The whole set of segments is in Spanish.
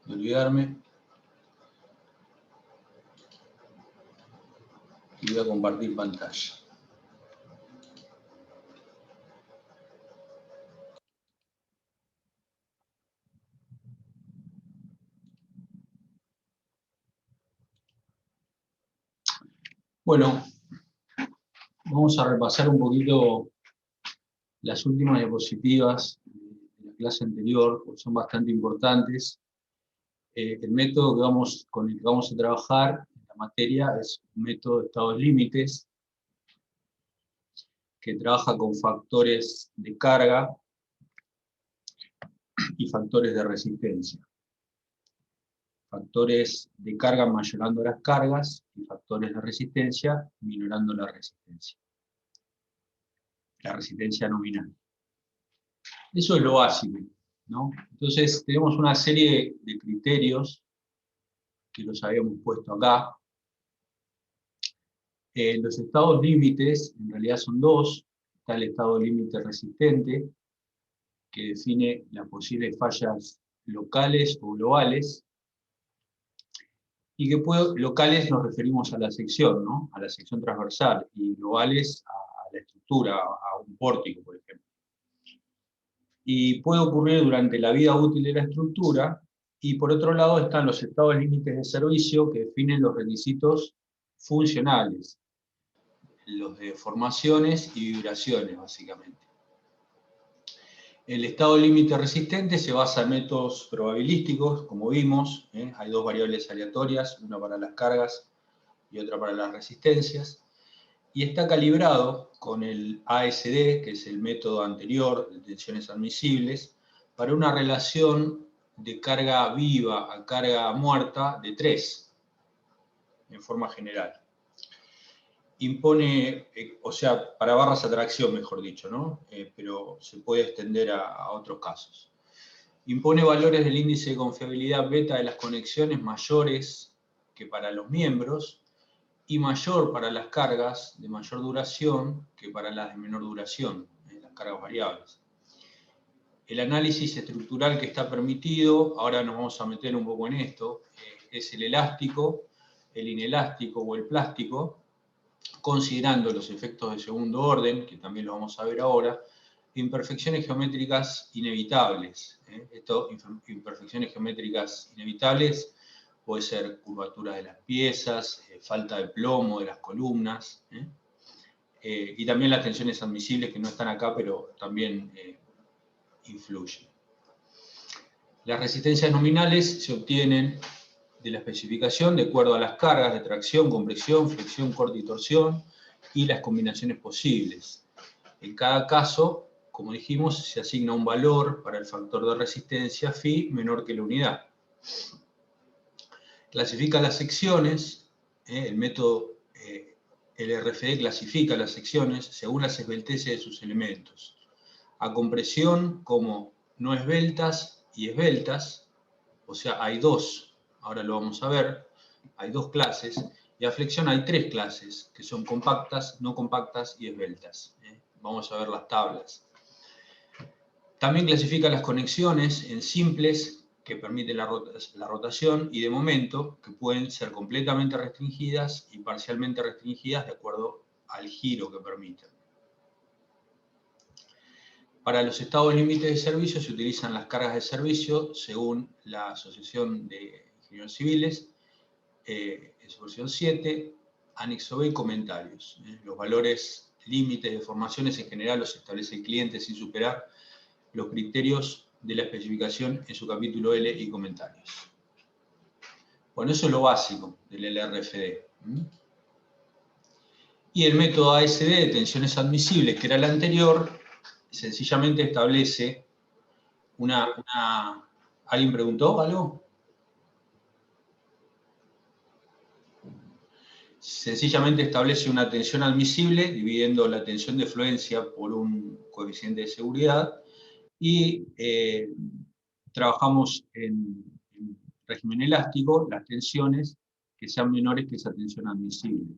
de olvidarme. Y voy a compartir pantalla. Bueno, vamos a repasar un poquito las últimas diapositivas de la clase anterior, porque son bastante importantes. El método con el que vamos a trabajar en la materia es un método de estados límites, que trabaja con factores de carga y factores de resistencia. Factores de carga mayorando las cargas y factores de resistencia minorando la resistencia nominal. Eso es lo básico, ¿no? Entonces tenemos una serie de criterios que los habíamos puesto acá. Los estados límites en realidad son dos. Está el estado límite resistente, que define las posibles fallas locales o globales, y que locales nos referimos a la sección, ¿no? A la sección transversal, y globales a la estructura, a un pórtico, por ejemplo. Y puede ocurrir durante la vida útil de la estructura, y por otro lado están los estados límites de servicio, que definen los requisitos funcionales, los de formaciones y vibraciones, básicamente. El estado límite resistente se basa en métodos probabilísticos, como vimos, hay dos variables aleatorias, una para las cargas y otra para las resistencias, y está calibrado con el ASD, que es el método anterior de tensiones admisibles, para una relación de carga viva a carga muerta de 3, en forma general. Impone, o sea, para barras a tracción, mejor dicho, ¿no? Pero se puede extender a otros casos. Impone valores del índice de confiabilidad beta de las conexiones mayores que para los miembros y mayor para las cargas de mayor duración que para las de menor duración, las cargas variables. El análisis estructural que está permitido, ahora nos vamos a meter un poco en esto, es el elástico, el inelástico o el plástico, considerando los efectos de segundo orden, que también lo vamos a ver ahora, imperfecciones geométricas inevitables. Imperfecciones geométricas inevitables puede ser curvatura de las piezas, falta de plomo de las columnas, y también las tensiones admisibles que no están acá, pero también influyen. Las resistencias nominales se obtienen de la especificación de acuerdo a las cargas de tracción, compresión, flexión, corte y torsión y las combinaciones posibles. En cada caso, como dijimos, se asigna un valor para el factor de resistencia phi menor que la unidad. Clasifica las secciones, el método LRFD clasifica las secciones según las esbelteces de sus elementos. A compresión como no esbeltas y esbeltas, o sea, hay dos, ahora lo vamos a ver, hay dos clases, y a flexión hay tres clases, que son compactas, no compactas y esbeltas. Vamos a ver las tablas. También clasifica las conexiones en simples, que permiten la rotación, y de momento, que pueden ser completamente restringidas y parcialmente restringidas de acuerdo al giro que permiten. Para los estados límites de servicio se utilizan las cargas de servicio según la Asociación de Ingenieros Civiles, en su versión 7, anexo B y comentarios. Los valores límites de formaciones en general los establece el cliente sin superar los criterios de la especificación en su capítulo L y comentarios. Bueno, eso es lo básico del LRFD. Y el método ASD de tensiones admisibles, que era el anterior, sencillamente establece ¿Alguien preguntó algo? Sencillamente establece una tensión admisible, dividiendo la tensión de fluencia por un coeficiente de seguridad, y trabajamos en régimen elástico las tensiones que sean menores que esa tensión admisible.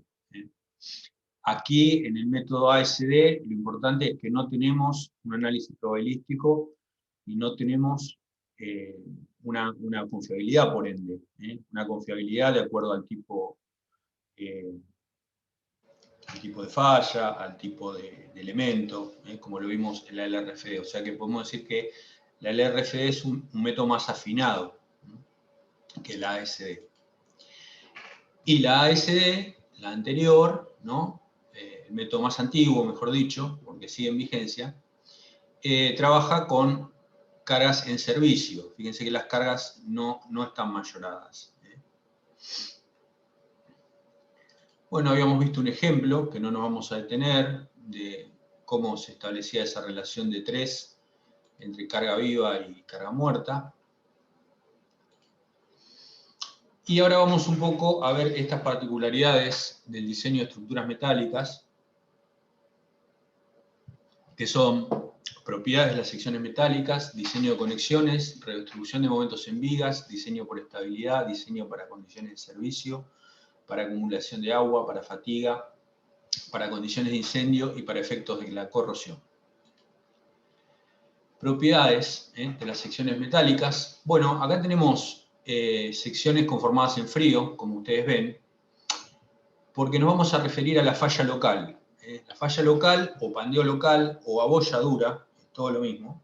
Aquí, en el método ASD, lo importante es que no tenemos un análisis probabilístico y no tenemos una confiabilidad, por ende, una confiabilidad de acuerdo al tipo de falla, al tipo de elemento, como lo vimos en la LRFD. O sea que podemos decir que la LRFD es un método más afinado que la ASD. Y la ASD, la anterior, ¿no? El método más antiguo, mejor dicho, porque sigue en vigencia, trabaja con cargas en servicio. Fíjense que las cargas no están mayoradas. Bueno, habíamos visto un ejemplo, que no nos vamos a detener, de cómo se establecía esa relación de 3 entre carga viva y carga muerta. Y ahora vamos un poco a ver estas particularidades del diseño de estructuras metálicas, que son propiedades de las secciones metálicas, diseño de conexiones, redistribución de momentos en vigas, diseño por estabilidad, diseño para condiciones de servicio, para acumulación de agua, para fatiga, para condiciones de incendio y para efectos de la corrosión. Propiedades de las secciones metálicas. Bueno, acá tenemos secciones conformadas en frío, como ustedes ven, porque nos vamos a referir a la falla local. La falla local, o pandeo local, o abolladura, es todo lo mismo,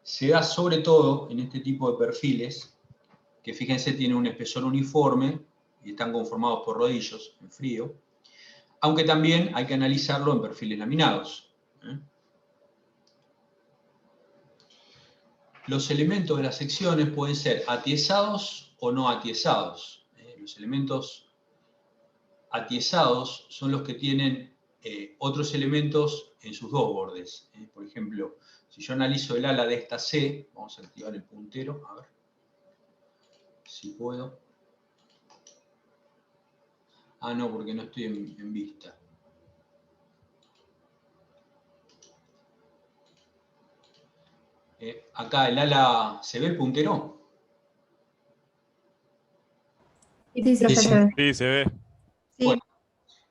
se da sobre todo en este tipo de perfiles, que fíjense tienen un espesor uniforme y están conformados por rodillos en frío, aunque también hay que analizarlo en perfiles laminados. Los elementos de las secciones pueden ser atiesados o no atiesados. Los elementos atiesados son los que tienen otros elementos en sus dos bordes. Por ejemplo, si yo analizo el ala de esta C, vamos a activar el puntero, a ver si puedo. Ah, no, porque no estoy en vista. Acá el ala, ¿se ve el puntero? Sí, profesor. Sí, se ve. Sí. Bueno,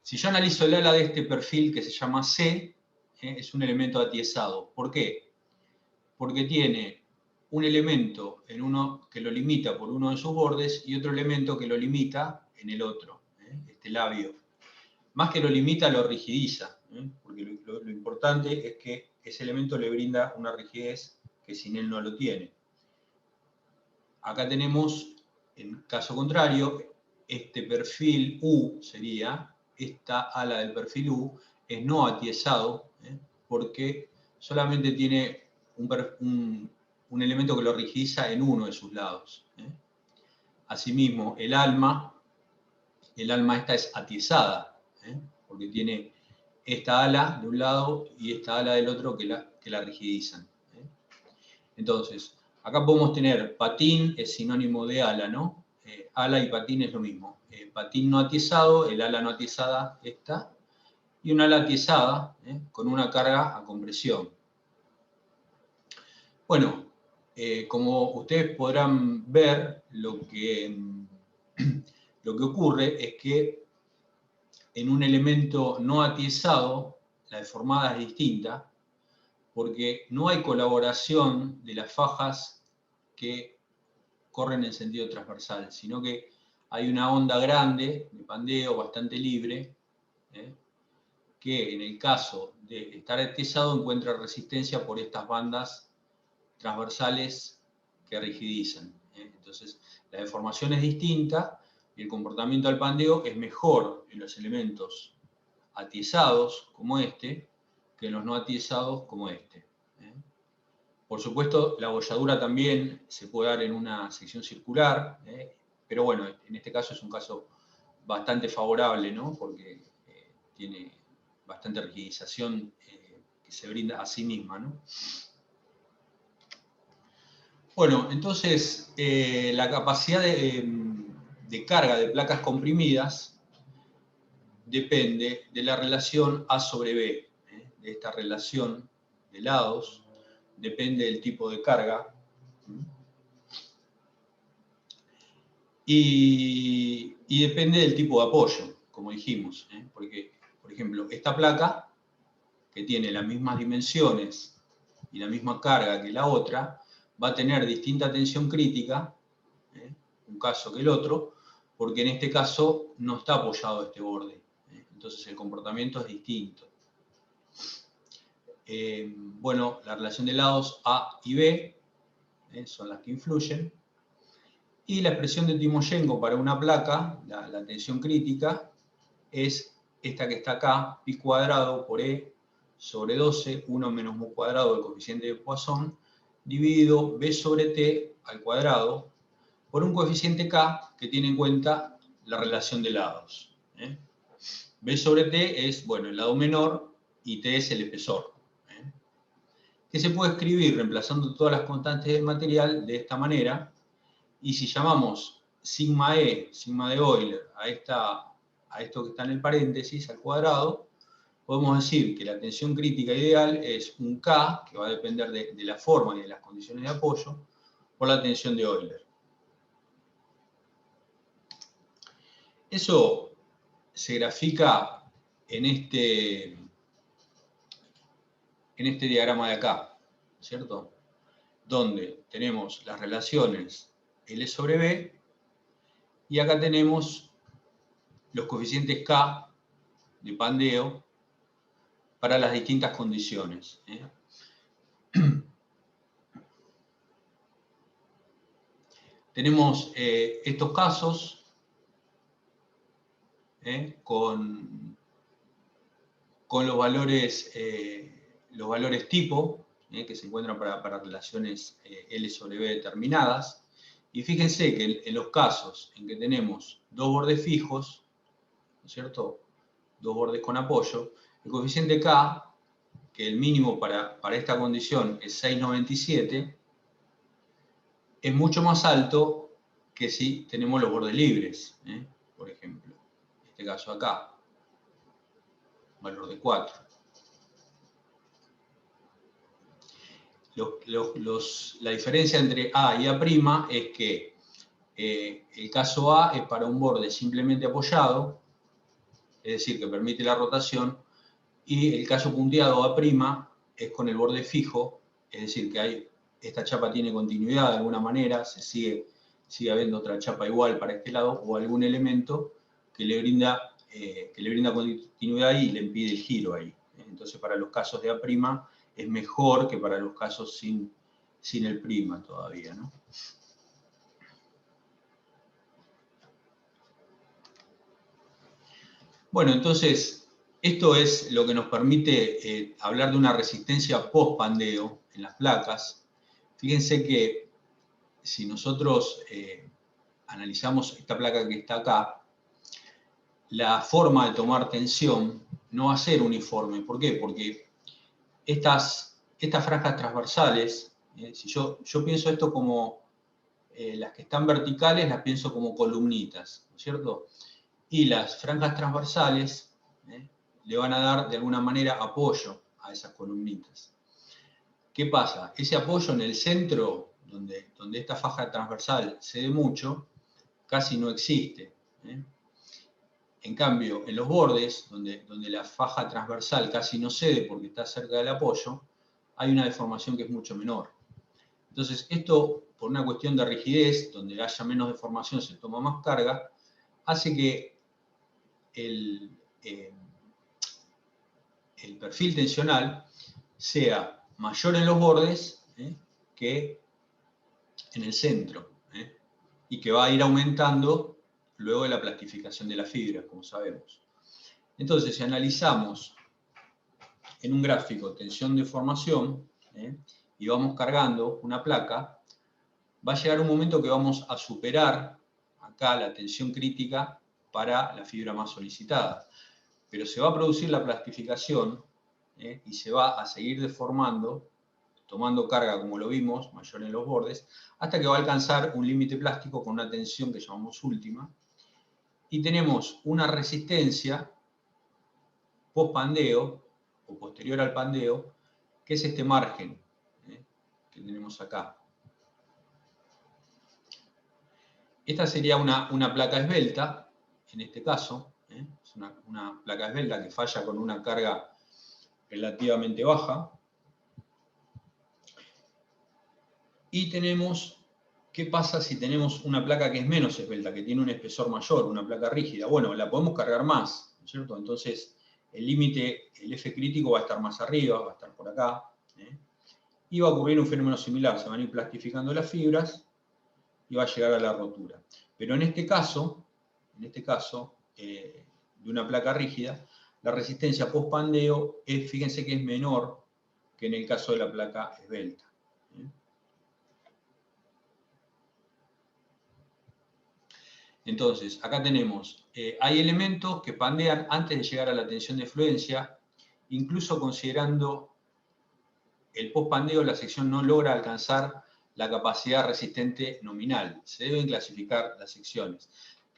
si yo analizo el ala de este perfil que se llama C, es un elemento atiesado. ¿Por qué? Porque tiene un elemento en uno que lo limita por uno de sus bordes y otro elemento que lo limita en el otro, este labio. Más que lo limita, lo rigidiza, porque lo importante es que ese elemento le brinda una rigidez que sin él no lo tiene. Acá tenemos, en caso contrario, este perfil U sería, esta ala del perfil U es no atiesado, porque solamente tiene un elemento que lo rigidiza en uno de sus lados. Asimismo, el alma esta es atiesada, porque tiene esta ala de un lado y esta ala del otro que la rigidizan. Entonces, acá podemos tener patín, es sinónimo de ala, ¿no? Ala y patín es lo mismo. Patín no atiesado, el ala no atiesada, esta, y un ala atiesada, con una carga a compresión. Bueno, como ustedes podrán ver, lo que ocurre es que en un elemento no atiesado, la deformada es distinta, porque no hay colaboración de las fajas que corren en sentido transversal, sino que hay una onda grande de pandeo bastante libre, que en el caso de estar atiesado encuentra resistencia por estas bandas transversales que rigidizan. Entonces, la deformación es distinta y el comportamiento del pandeo es mejor en los elementos atiesados, como este, que en los no atiesados, como este. Por supuesto, la abolladura también se puede dar en una sección circular, pero bueno, en este caso es un caso bastante favorable, ¿no? Porque tiene bastante rigidización que se brinda a sí misma, ¿no? Bueno, entonces la capacidad de carga de placas comprimidas depende de la relación A sobre B, de esta relación de lados, depende del tipo de carga. Y depende del tipo de apoyo, como dijimos. Porque, por ejemplo, esta placa, que tiene las mismas dimensiones y la misma carga que la otra, va a tener distinta tensión crítica, un caso que el otro, porque en este caso no está apoyado este borde. Entonces el comportamiento es distinto. Bueno, la relación de lados A y B son las que influyen. Y la expresión de Timoshenko para una placa, la tensión crítica, es esta que está acá, pi cuadrado por E sobre 12, 1 menos mu cuadrado del coeficiente de Poisson, dividido B sobre T al cuadrado, por un coeficiente K que tiene en cuenta la relación de lados. B sobre T es, bueno, el lado menor y T es el espesor. Que se puede escribir reemplazando todas las constantes del material de esta manera, y si llamamos sigma E, sigma de Euler, a esto que está en el paréntesis, al cuadrado, podemos decir que la tensión crítica ideal es un K, que va a depender de la forma y de las condiciones de apoyo, por la tensión de Euler. Eso se grafica en este diagrama de acá, ¿cierto? Donde tenemos las relaciones L sobre B, y acá tenemos los coeficientes K de pandeo para las distintas condiciones. Tenemos estos casos con los valores tipo, que se encuentran para relaciones L sobre B determinadas. Y fíjense que en los casos en que tenemos dos bordes fijos, ¿no es cierto? Dos bordes con apoyo, el coeficiente K, que el mínimo para esta condición es 6,97, es mucho más alto que si tenemos los bordes libres, por ejemplo. En este caso acá, valor de 4. La diferencia entre A y A' es que el caso A es para un borde simplemente apoyado, es decir, que permite la rotación, y el caso punteado A' es con el borde fijo, es decir, que esta chapa tiene continuidad de alguna manera, sigue habiendo otra chapa igual para este lado, o algún elemento que le brinda continuidad y le impide el giro ahí. Entonces, para los casos de A' es mejor que para los casos sin el prima todavía, ¿no? Bueno, entonces, esto es lo que nos permite hablar de una resistencia post-pandeo en las placas. Fíjense que si nosotros analizamos esta placa que está acá, la forma de tomar tensión no va a ser uniforme. ¿Por qué? Porque estas franjas transversales, si yo pienso esto como las que están verticales, las pienso como columnitas, ¿no es cierto? Y las franjas transversales le van a dar de alguna manera apoyo a esas columnitas. ¿Qué pasa? Ese apoyo en el centro, donde esta faja transversal cede mucho, casi no existe. En cambio, en los bordes, donde la faja transversal casi no cede porque está cerca del apoyo, hay una deformación que es mucho menor. Entonces, esto, por una cuestión de rigidez, donde haya menos deformación, se toma más carga, hace que el perfil tensional sea mayor en los bordes que en el centro, y que va a ir aumentando luego de la plastificación de la fibra, como sabemos. Entonces, si analizamos en un gráfico tensión de formación y vamos cargando una placa, va a llegar un momento que vamos a superar acá la tensión crítica para la fibra más solicitada. Pero se va a producir la plastificación y se va a seguir deformando, tomando carga como lo vimos, mayor en los bordes, hasta que va a alcanzar un límite plástico con una tensión que llamamos última. Y tenemos una resistencia post-pandeo, o posterior al pandeo, que es este margen que tenemos acá. Esta sería una placa esbelta, en este caso, es una placa esbelta que falla con una carga relativamente baja. Y tenemos, ¿qué pasa si tenemos una placa que es menos esbelta, que tiene un espesor mayor, una placa rígida? Bueno, la podemos cargar más, ¿no es cierto? Entonces, el límite, el F crítico va a estar más arriba, va a estar por acá, ¿eh? Y va a ocurrir un fenómeno similar, se van a ir plastificando las fibras y va a llegar a la rotura. Pero en este caso de una placa rígida, la resistencia post-pandeo, fíjense que es menor que en el caso de la placa esbelta. Entonces, acá tenemos, hay elementos que pandean antes de llegar a la tensión de fluencia, incluso considerando el post-pandeo, la sección no logra alcanzar la capacidad resistente nominal. Se deben clasificar las secciones.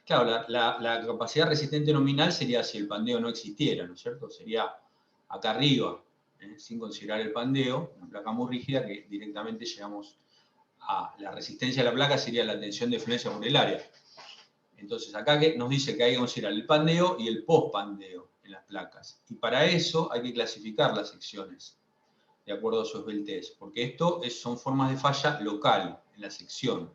Claro, la capacidad resistente nominal sería si el pandeo no existiera, ¿no es cierto? Sería acá arriba, sin considerar el pandeo, una placa muy rígida que directamente llegamos a la resistencia de la placa sería la tensión de fluencia por el área. Entonces, acá nos dice que hay que considerar el pandeo y el post-pandeo en las placas. Y para eso hay que clasificar las secciones de acuerdo a su esbeltez, porque esto son formas de falla local en la sección.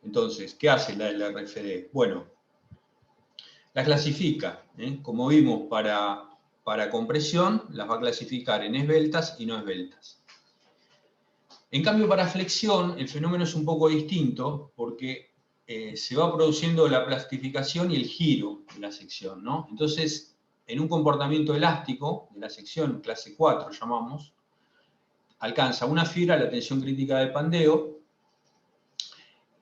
Entonces, ¿qué hace la LRFD? Bueno, la clasifica, como vimos para compresión, las va a clasificar en esbeltas y no esbeltas. En cambio, para flexión, el fenómeno es un poco distinto, porque se va produciendo la plastificación y el giro de la sección, ¿no? Entonces, en un comportamiento elástico de la sección, clase 4 llamamos, alcanza una fibra la tensión crítica de pandeo,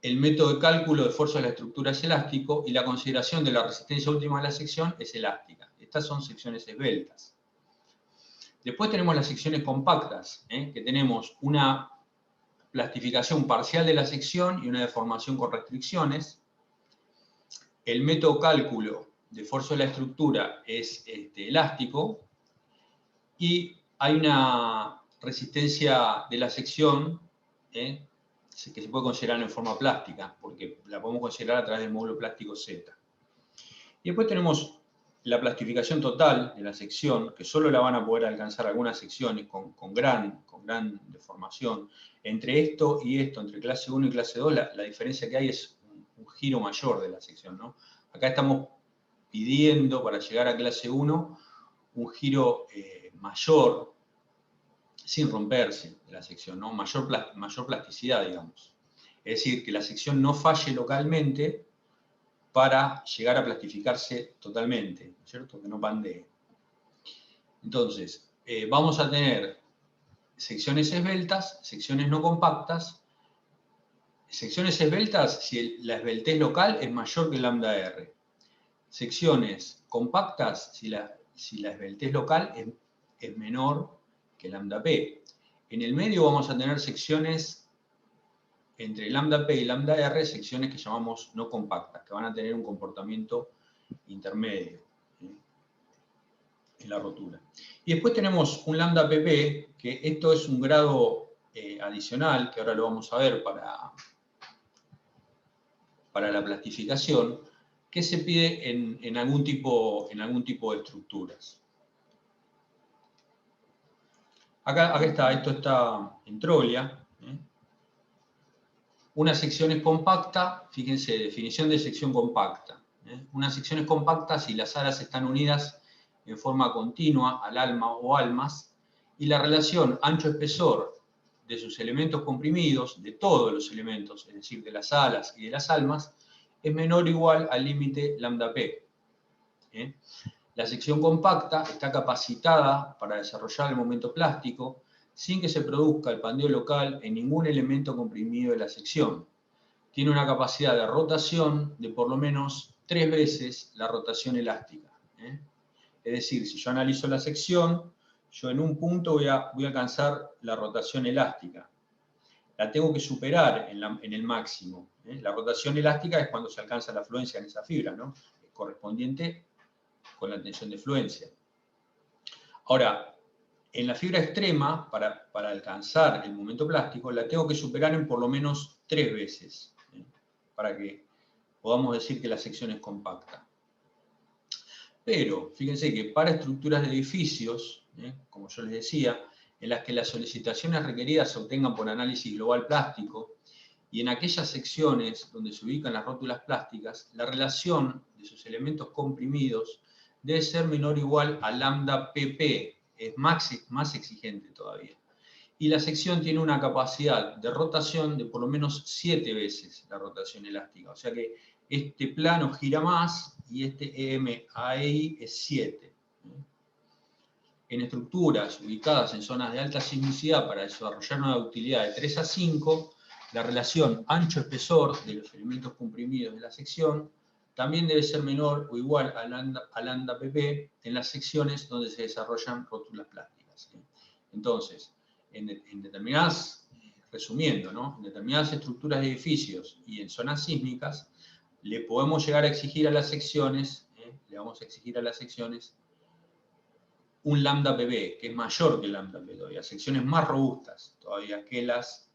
el método de cálculo de esfuerzo de la estructura es elástico y la consideración de la resistencia última de la sección es elástica. Estas son secciones esbeltas. Después tenemos las secciones compactas, que tenemos una plastificación parcial de la sección y una deformación con restricciones. El método cálculo de esfuerzo de la estructura es elástico y hay una resistencia de la sección que se puede considerar en forma plástica, porque la podemos considerar a través del módulo plástico Z. Y después tenemos la plastificación total de la sección, que solo la van a poder alcanzar algunas secciones con gran deformación. Entre esto y esto, entre clase 1 y clase 2, la diferencia que hay es un giro mayor de la sección, ¿no? Acá estamos pidiendo, para llegar a clase 1, un giro mayor, sin romperse de la sección, ¿no? Mayor plasticidad, digamos. Es decir, que la sección no falle localmente para llegar a plastificarse totalmente, ¿no es cierto? Que no pandee. Entonces, vamos a tener secciones esbeltas, secciones no compactas. Secciones esbeltas, si la esbeltez local es mayor que el lambda R. Secciones compactas, si la esbeltez local es menor que lambda P. En el medio vamos a tener secciones entre lambda P y lambda R, secciones que llamamos no compactas, que van a tener un comportamiento intermedio en la rotura. Y después tenemos un lambda PP, que esto es un grado adicional, que ahora lo vamos a ver para la plastificación, que se pide en algún tipo de estructuras. Acá está, esto está en Trolia. Una sección es compacta, fíjense, definición de sección compacta. Una sección es compacta si las alas están unidas en forma continua al alma o almas, y la relación ancho-espesor de sus elementos comprimidos, de todos los elementos, es decir, de las alas y de las almas, es menor o igual al límite lambda P. La sección compacta está capacitada para desarrollar el momento plástico sin que se produzca el pandeo local en ningún elemento comprimido de la sección. Tiene una capacidad de rotación de por lo menos 3 veces la rotación elástica. Es decir, si yo analizo la sección, yo en un punto voy a alcanzar la rotación elástica. La tengo que superar en el máximo. La rotación elástica es cuando se alcanza la fluencia en esa fibra, ¿no? Es correspondiente con la tensión de fluencia. Ahora, en la fibra extrema, para alcanzar el momento plástico, la tengo que superar en por lo menos 3 veces, para que podamos decir que la sección es compacta. Pero, fíjense que para estructuras de edificios, como yo les decía, en las que las solicitaciones requeridas se obtengan por análisis global plástico, y en aquellas secciones donde se ubican las rótulas plásticas, la relación de sus elementos comprimidos debe ser menor o igual a lambda pp, es más exigente todavía. Y la sección tiene una capacidad de rotación de por lo menos 7 veces la rotación elástica. O sea que este plano gira más y este EM-AEI es 7. En estructuras ubicadas en zonas de alta sismicidad para desarrollar una ductilidad de 3 a 5, la relación ancho-espesor de los elementos comprimidos de la sección también debe ser menor o igual a lambda pp en las secciones donde se desarrollan rótulas plásticas. Entonces, en determinadas, resumiendo, ¿no? En determinadas estructuras de edificios y en zonas sísmicas, le podemos llegar a exigir a las secciones, le vamos a exigir a las secciones un lambda pp, que es mayor que el lambda pp todavía, secciones más robustas todavía que las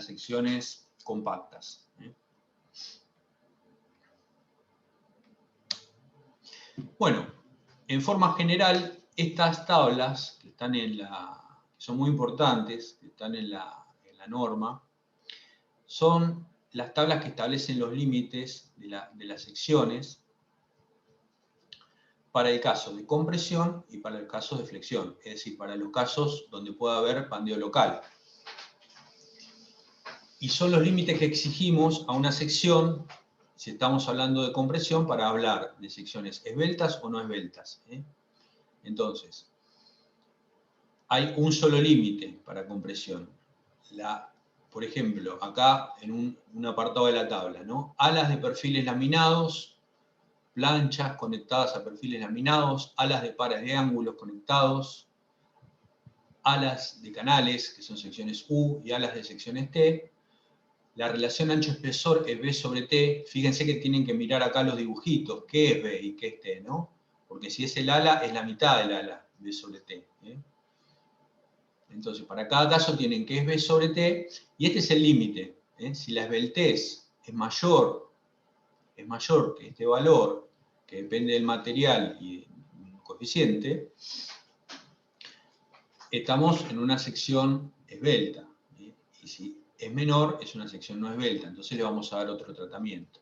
secciones compactas. Bueno, en forma general, estas tablas que están son muy importantes, que están en la norma, son las tablas que establecen los límites de las secciones para el caso de compresión y para el caso de flexión, es decir, para los casos donde pueda haber pandeo local. Y son los límites que exigimos a una sección, si estamos hablando de compresión, para hablar de secciones esbeltas o no esbeltas. Entonces, hay un solo límite para compresión. Por ejemplo, acá en un apartado de la tabla, ¿no? Alas de perfiles laminados, planchas conectadas a perfiles laminados, alas de pares de ángulos conectados, alas de canales, que son secciones U, y alas de secciones T. La relación ancho-espesor es B sobre T. Fíjense que tienen que mirar acá los dibujitos, qué es B y qué es T, ¿no? Porque si es el ala, es la mitad del ala, B sobre T. Entonces, para cada caso tienen que es B sobre T, y este es el límite. Si la esbeltez es mayor que este valor, que depende del material y del coeficiente, estamos en una sección esbelta. Y si es menor, es una sección no esbelta, entonces le vamos a dar otro tratamiento.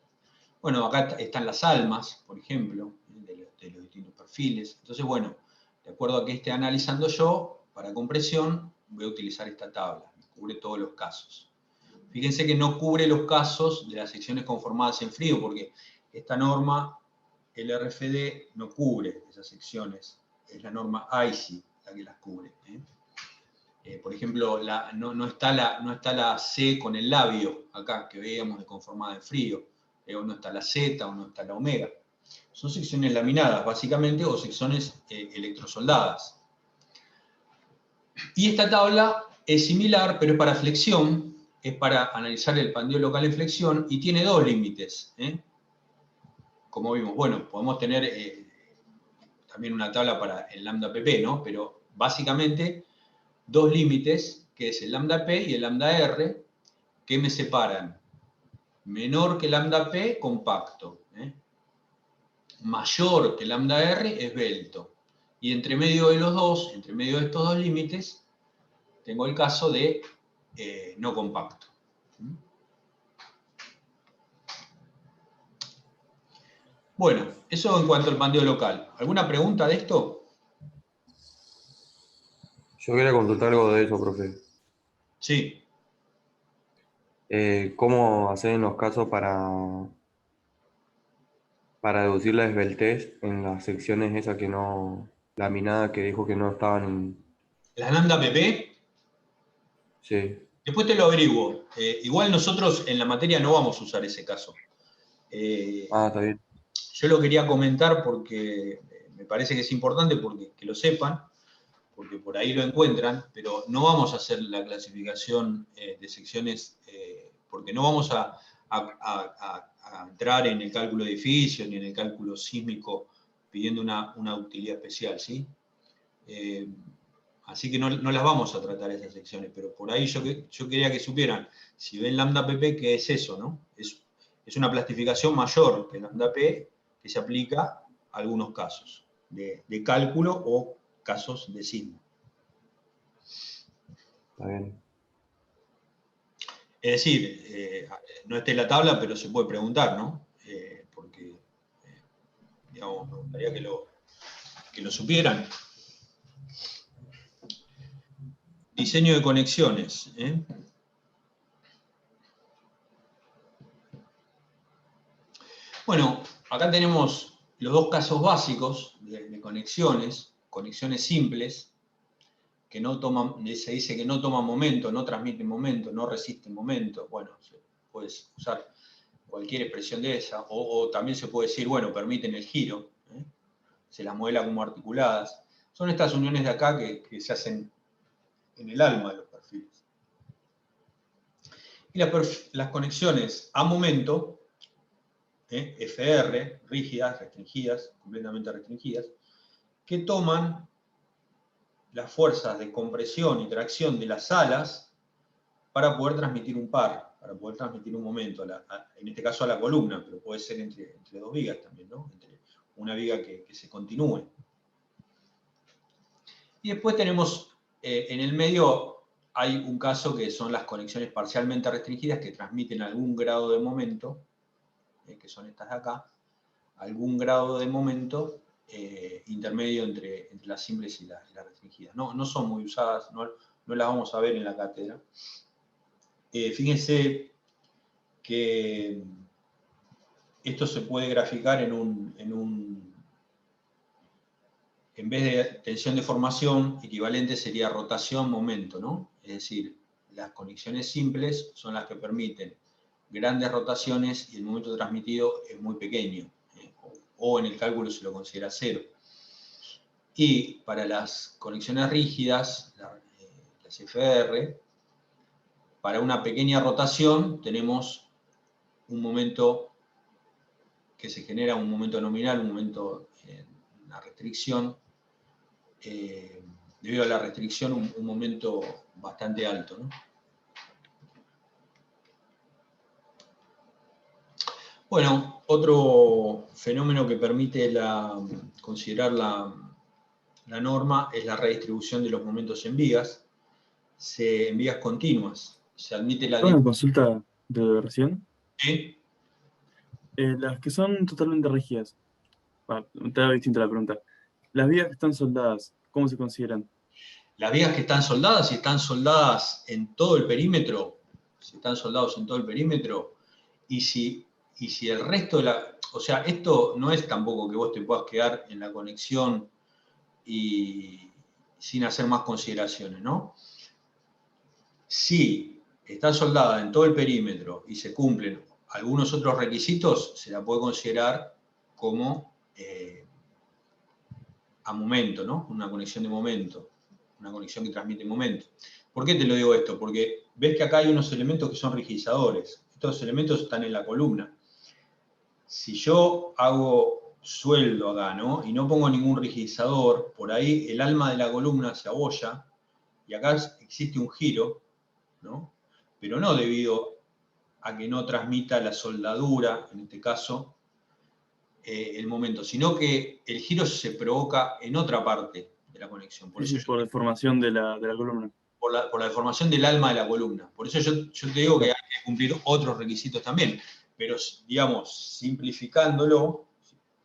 Bueno, acá están las almas, por ejemplo, de los distintos perfiles. Entonces, bueno, de acuerdo a que esté analizando yo, para compresión, voy a utilizar esta tabla, cubre todos los casos. Fíjense que no cubre los casos de las secciones conformadas en frío, porque esta norma, el RFD, no cubre esas secciones. Es la norma ICI la que las cubre. Por ejemplo, no está la C con el labio, acá, que veíamos de conformada en frío. O no está la Z, o no está la omega. Son secciones laminadas, básicamente, o secciones electrosoldadas. Y esta tabla es similar, pero es para flexión, es para analizar el pandeo local en flexión, y tiene dos límites. Como vimos, bueno, podemos tener también una tabla para el lambda pp, ¿no? Pero básicamente dos límites, que es el lambda p y el lambda r, que me separan. Menor que lambda p, compacto. Mayor que lambda r, esbelto. Y entre medio de los dos, entre medio de estos dos límites, tengo el caso de no compacto. Bueno, eso en cuanto al pandeo local. ¿Alguna pregunta de esto? Yo quería consultar algo de eso, profe. Sí. ¿Cómo hacer en los casos para deducir la esbeltez en las secciones esas que no, laminada que dijo que no estaban en... ¿La lambda pp? Sí. Después te lo averiguo. Igual nosotros en la materia no vamos a usar ese caso. Está bien. Yo lo quería comentar porque me parece que es importante que lo sepan, porque por ahí lo encuentran, pero no vamos a hacer la clasificación de secciones, porque no vamos a entrar en el cálculo de edificios ni en el cálculo sísmico pidiendo una utilidad especial, ¿sí? Así que no las vamos a tratar esas secciones, pero por ahí yo quería que supieran, si ven lambda pp, ¿qué es eso, no? Es una plastificación mayor que lambda p que se aplica a algunos casos de cálculo o casos de sismo. Está bien. Es decir, no está en la tabla, pero se puede preguntar, ¿no? Porque, digamos, me gustaría que lo supieran. Diseño de conexiones. Bueno, acá tenemos los dos casos básicos de conexiones simples, que no toman, se dice que no toman momento, no transmiten momento, no resisten momento. Bueno, puedes usar cualquier expresión de esa, o también se puede decir, bueno, permiten el giro, se las modela como articuladas. Son estas uniones de acá que se hacen en el alma de los perfiles. Y las conexiones a momento, FR, rígidas, restringidas, completamente restringidas, que toman las fuerzas de compresión y tracción de las alas para poder transmitir un par, para poder transmitir un momento, en este caso a la columna, pero puede ser entre dos vigas también, ¿no? Entre una viga que se continúe. Y después tenemos, en el medio hay un caso que son las conexiones parcialmente restringidas que transmiten algún grado de momento, que son estas de acá, algún grado de momento intermedio entre las simples y las restringidas. No son muy usadas, no las vamos a ver en la cátedra. Fíjense que esto se puede graficar en vez de tensión de formación, equivalente sería rotación-momento, ¿no? Es decir, las conexiones simples son las que permiten grandes rotaciones y el momento transmitido es muy pequeño, o en el cálculo se lo considera cero. Y para las conexiones rígidas, las FR, para una pequeña rotación tenemos un momento que se genera, un momento nominal, un momento, una restricción, debido a la restricción, un momento bastante alto, ¿no? Bueno, otro fenómeno que permite considerar la norma es la redistribución de los momentos en vigas, en vigas continuas. Se admite la... Una consulta de recién. ¿Sí? Las que son totalmente rígidas. Te da distinta la pregunta. Las vías que están soldadas, ¿cómo se consideran? Las vigas que están soldadas, si están soldadas en todo el perímetro, si están soldados en todo el perímetro, y si el resto de la... O sea, esto no es tampoco que vos te puedas quedar en la conexión y sin hacer más consideraciones, ¿no? Si está soldada en todo el perímetro y se cumplen algunos otros requisitos, se la puede considerar como a momento, ¿no? Una conexión de momento, una conexión que transmite momento. ¿Por qué te lo digo esto? Porque ves que acá hay unos elementos que son rigidizadores. Estos elementos están en la columna. Si yo hago sueldo acá, ¿no? Y no pongo ningún rigidizador, por ahí el alma de la columna se abolla y acá existe un giro, ¿no? Pero no debido a que no transmita la soldadura, en este caso, el momento, sino que el giro se provoca en otra parte de la conexión. Por eso Por deformación de la columna. por la deformación del alma de la columna. Por eso yo te digo que hay que cumplir otros requisitos también. Pero, digamos, simplificándolo,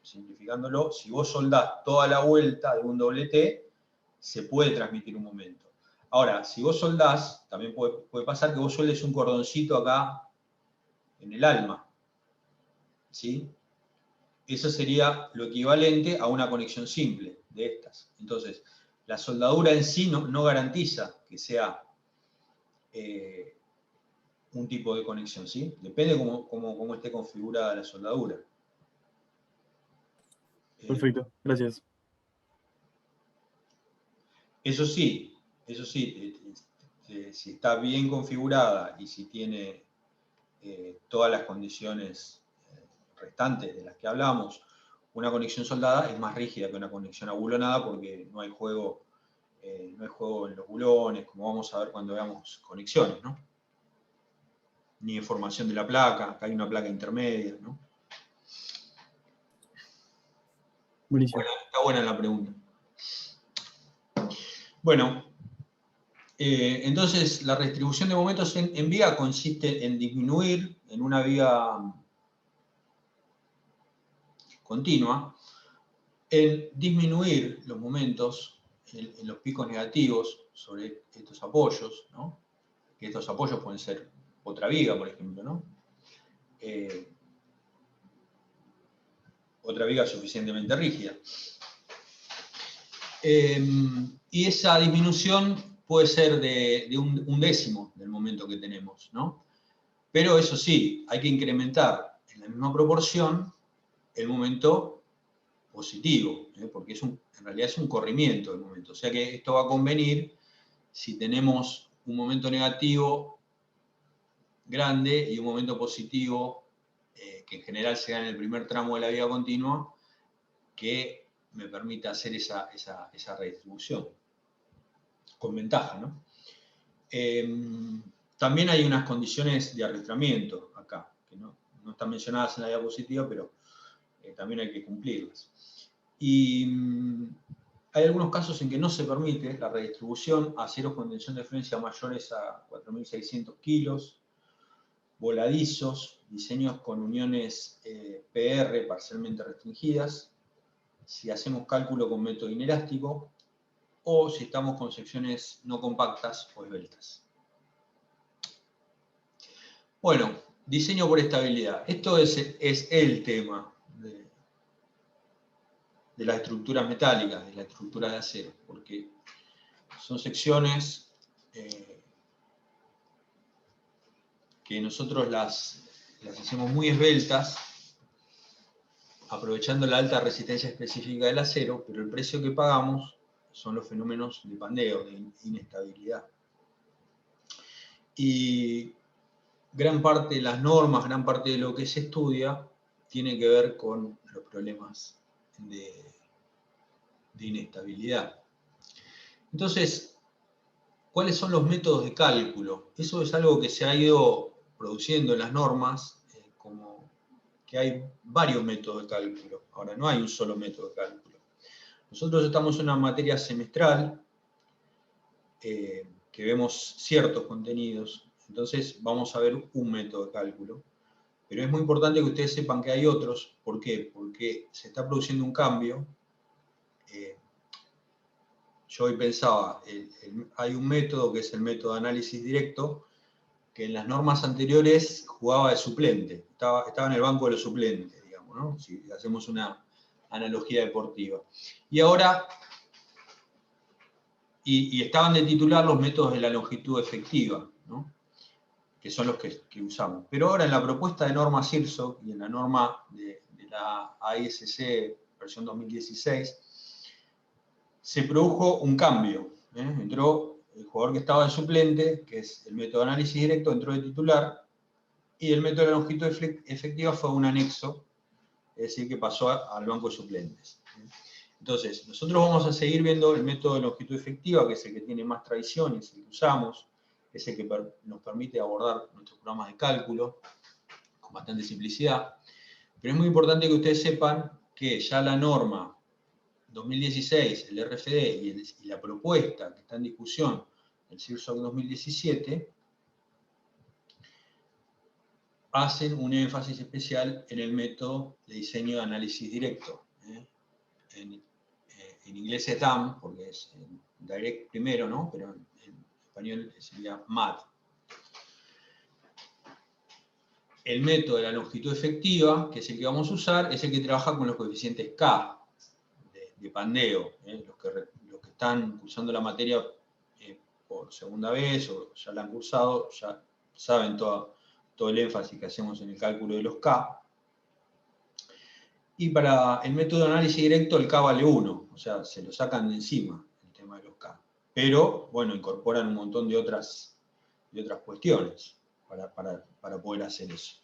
si vos soldás toda la vuelta de un doble T, se puede transmitir un momento. Ahora, si vos soldás, también puede pasar que vos sueldes un cordoncito acá en el alma, ¿sí? Eso sería lo equivalente a una conexión simple de estas. Entonces, la soldadura en sí no garantiza que sea un tipo de conexión, ¿sí? Depende cómo esté configurada la soldadura. Perfecto, gracias. Eso sí, si está bien configurada y si tiene todas las condiciones restantes de las que hablamos, una conexión soldada es más rígida que una conexión abulonada porque no hay juego en los bulones, como vamos a ver cuando veamos conexiones, ¿no? Ni formación de la placa, acá hay una placa intermedia, ¿no? Buenísimo. Está buena la pregunta. Bueno, Entonces, la redistribución de momentos en viga consiste en disminuir en una viga continua, en disminuir los momentos en los picos negativos sobre estos apoyos, ¿no? Que estos apoyos pueden ser otra viga, por ejemplo, ¿no? Otra viga suficientemente rígida. Y esa disminución puede ser de un décimo del momento que tenemos, ¿no? Pero eso sí, hay que incrementar en la misma proporción el momento positivo, porque en realidad es un corrimiento del momento. O sea que esto va a convenir si tenemos un momento negativo grande y un momento positivo, que en general se da en el primer tramo de la viga continua, que me permita hacer esa redistribución con ventaja, ¿no? También hay unas condiciones de arrastramiento acá, que no están mencionadas en la diapositiva, pero también hay que cumplirlas. Y hay algunos casos en que no se permite la redistribución a aceros con tensión de referencia mayores a 4.600 kilos, voladizos, diseños con uniones PR parcialmente restringidas, si hacemos cálculo con método inelástico, o si estamos con secciones no compactas o esbeltas. Bueno, diseño por estabilidad. Esto es el tema de las estructuras metálicas, de la estructura de acero, porque son secciones que nosotros las hacemos muy esbeltas, aprovechando la alta resistencia específica del acero, pero el precio que pagamos son los fenómenos de pandeo, de inestabilidad. Y gran parte de las normas, gran parte de lo que se estudia, tiene que ver con los problemas de inestabilidad. Entonces, ¿cuáles son los métodos de cálculo? Eso es algo que se ha ido produciendo en las normas, como que hay varios métodos de cálculo. Ahora, no hay un solo método de cálculo. Nosotros estamos en una materia semestral, que vemos ciertos contenidos, entonces vamos a ver un método de cálculo. Pero es muy importante que ustedes sepan que hay otros. ¿Por qué? Porque se está produciendo un cambio. Yo hoy pensaba, hay un método que es el método de análisis directo, que en las normas anteriores jugaba de suplente, estaba en el banco de los suplentes, digamos, ¿no? Si hacemos una analogía deportiva. Y ahora, y estaban de titular los métodos de la longitud efectiva, ¿no? Que son los que usamos. Pero ahora en la propuesta de norma CIRSOC y en la norma de la AISC versión 2016, se produjo un cambio. Entró el jugador que estaba de suplente, que es el método de análisis directo, entró de titular, y el método de la longitud efectiva fue un anexo, es decir, que pasó al banco de suplentes. Entonces, nosotros vamos a seguir viendo el método de longitud efectiva, que es el que tiene más tradición, es el que usamos, es el que nos permite abordar nuestros programas de cálculo con bastante simplicidad. Pero es muy importante que ustedes sepan que ya la norma 2016, el RFD y la propuesta que está en discusión, el CIRSOC 2017, hacen un énfasis especial en el método de diseño de análisis directo. En inglés es DAM, porque es direct primero, ¿no? Pero en español sería MAD. El método de la longitud efectiva, que es el que vamos a usar, es el que trabaja con los coeficientes K de pandeo. Los que están cursando la materia por segunda vez o ya la han cursado, ya saben todo el énfasis que hacemos en el cálculo de los K. Y para el método de análisis directo el K vale 1, o sea, se lo sacan de encima el tema de los K. Pero, bueno, incorporan un montón de otras cuestiones para poder hacer eso.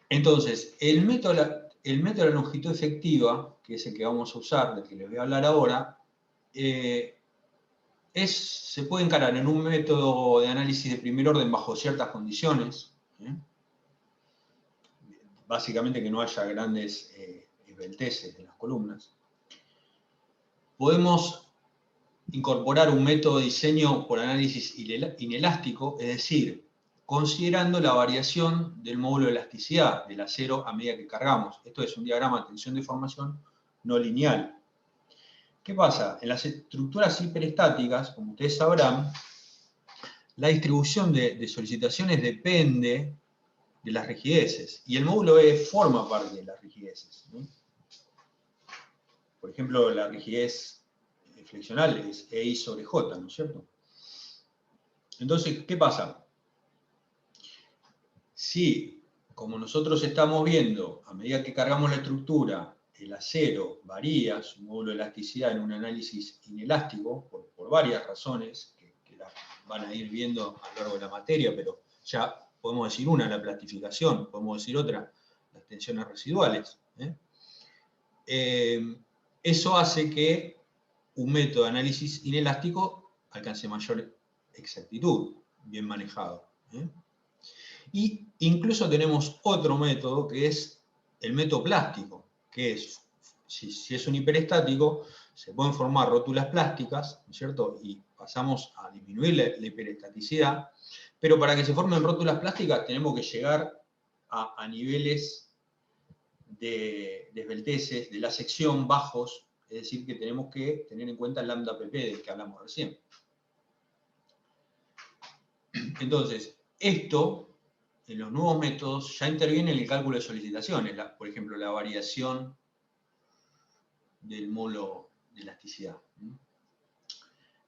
Entonces, el método de la longitud efectiva, que es el que vamos a usar, del que les voy a hablar ahora, se puede encarar en un método de análisis de primer orden bajo ciertas condiciones. Básicamente que no haya grandes esbelteces en las columnas. Podemos incorporar un método de diseño por análisis inelástico, es decir, considerando la variación del módulo de elasticidad del acero a medida que cargamos. Esto es un diagrama de tensión de formación no lineal. ¿Qué pasa? En las estructuras hiperestáticas, como ustedes sabrán, la distribución de solicitaciones depende de las rigideces, y el módulo E forma parte de las rigideces, ¿no? Por ejemplo, la rigidez flexional es EI sobre J, ¿no es cierto? Entonces, ¿qué pasa? Si, como nosotros estamos viendo, a medida que cargamos la estructura, el acero varía su módulo de elasticidad en un análisis inelástico, por varias razones, que las van a ir viendo a lo largo de la materia, pero ya podemos decir una, la plastificación, podemos decir otra, las tensiones residuales. Eso hace que un método de análisis inelástico alcance mayor exactitud, bien manejado. Y incluso tenemos otro método que es el método plástico, que es, si es un hiperestático, se pueden formar rótulas plásticas, ¿no es cierto? Y pasamos a disminuir la hiperestaticidad, pero para que se formen rótulas plásticas tenemos que llegar a niveles de esbelteces de la sección bajos, es decir, que tenemos que tener en cuenta el lambda pp del que hablamos recién. Entonces, esto, en los nuevos métodos, ya interviene en el cálculo de solicitaciones, por ejemplo, la variación del módulo de elasticidad.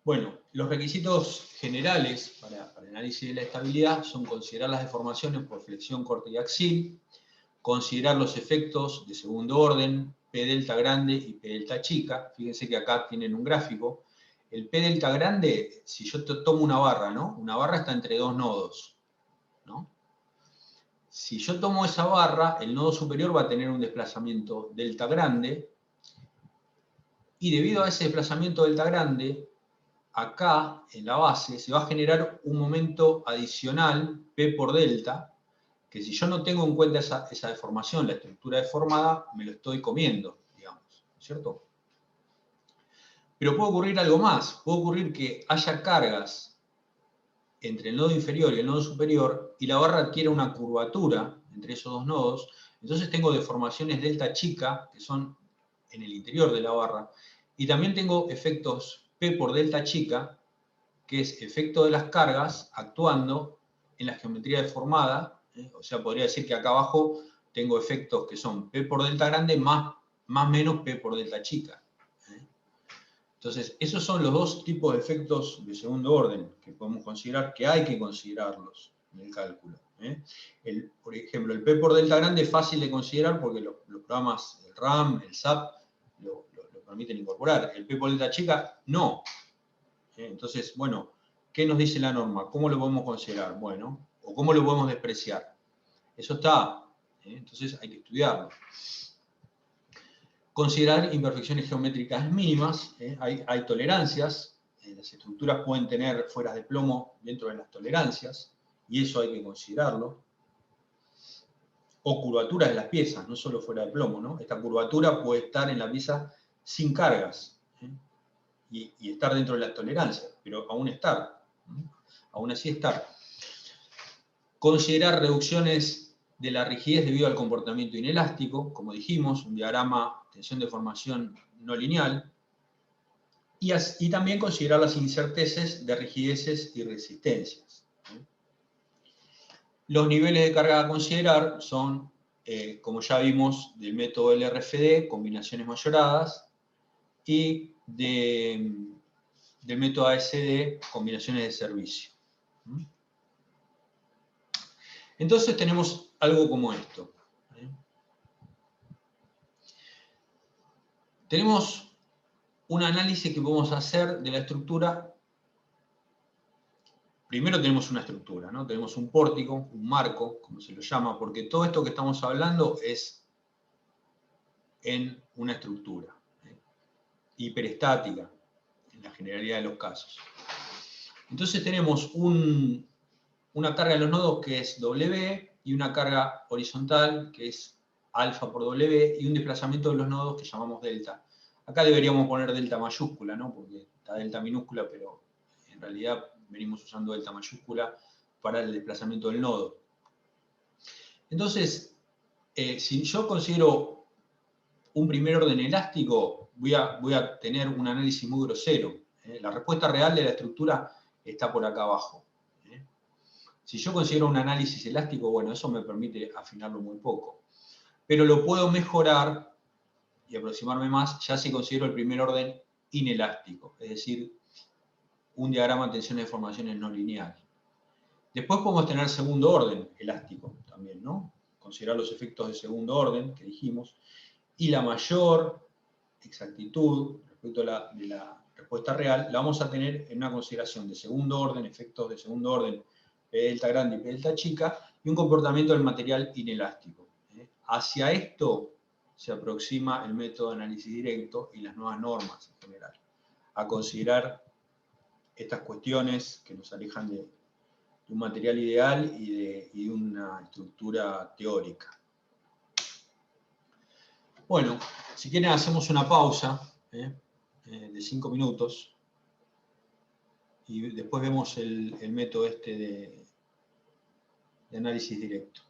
Bueno, los requisitos generales para el análisis de la estabilidad son considerar las deformaciones por flexión corticoaxil, considerar los efectos de segundo orden, P delta grande y P delta chica. Fíjense que acá tienen un gráfico. El P delta grande, si yo tomo una barra, ¿no? Una barra está entre dos nodos, ¿no? Si yo tomo esa barra, el nodo superior va a tener un desplazamiento delta grande, y debido a ese desplazamiento delta grande, acá, en la base, se va a generar un momento adicional, P por delta, que si yo no tengo en cuenta esa deformación, la estructura deformada, me lo estoy comiendo, digamos, ¿cierto? Pero puede ocurrir algo más, puede ocurrir que haya cargas entre el nodo inferior y el nodo superior, y la barra adquiere una curvatura entre esos dos nodos, entonces tengo deformaciones delta chica, que son en el interior de la barra, y también tengo efectos P por delta chica, que es efecto de las cargas actuando en la geometría deformada, o sea, podría decir que acá abajo tengo efectos que son P por delta grande más menos P por delta chica. Entonces, esos son los dos tipos de efectos de segundo orden que podemos considerar, que hay que considerarlos en el cálculo. Por ejemplo, el P por delta grande es fácil de considerar porque los programas, el RAM, el SAP, lo permiten incorporar. El P por delta chica, no. Entonces, bueno, ¿qué nos dice la norma? ¿Cómo lo podemos considerar? Bueno, o cómo lo podemos despreciar. Eso está, entonces hay que estudiarlo. Considerar imperfecciones geométricas mínimas, hay tolerancias, las estructuras pueden tener fueras de plomo dentro de las tolerancias, y eso hay que considerarlo. O curvaturas de las piezas, no solo fuera de plomo, ¿no? Esta curvatura puede estar en la pieza sin cargas, y estar dentro de las tolerancias, pero aún estar, aún así estar. Considerar reducciones de la rigidez debido al comportamiento inelástico, como dijimos, un diagrama tensión de formación no lineal, y también considerar las incerteces de rigideces y resistencias. Los niveles de carga a considerar son, como ya vimos, del método LRFD, combinaciones mayoradas, y del método ASD, combinaciones de servicio. Entonces tenemos algo como esto. Tenemos un análisis que podemos hacer de la estructura. Primero tenemos una estructura, ¿no? Tenemos un pórtico, un marco, como se lo llama, porque todo esto que estamos hablando es en una estructura hiperestática, en la generalidad de los casos. Entonces tenemos una carga en los nodos que es W, y una carga horizontal que es alfa por W, y un desplazamiento de los nodos que llamamos delta. Acá deberíamos poner delta mayúscula, ¿no? Porque está delta minúscula, pero en realidad venimos usando delta mayúscula para el desplazamiento del nodo. Entonces, si yo considero un primer orden elástico, voy a tener un análisis muy grosero. La respuesta real de la estructura está por acá abajo. Si yo considero un análisis elástico, bueno, eso me permite afinarlo muy poco. Pero lo puedo mejorar y aproximarme más ya si considero el primer orden inelástico, es decir, un diagrama de tensiones de formaciones no lineal. Después podemos tener segundo orden elástico también, ¿no? Considerar los efectos de segundo orden que dijimos, y la mayor exactitud respecto de la respuesta real la vamos a tener en una consideración de segundo orden, efectos de segundo orden, P delta grande y P delta chica, y un comportamiento del material inelástico. Hacia esto se aproxima el método de análisis directo y las nuevas normas en general, a considerar estas cuestiones que nos alejan de un material ideal y de una estructura teórica. Bueno, si quieren hacemos una pausa de 5 minutos y después vemos el método este de análisis directo.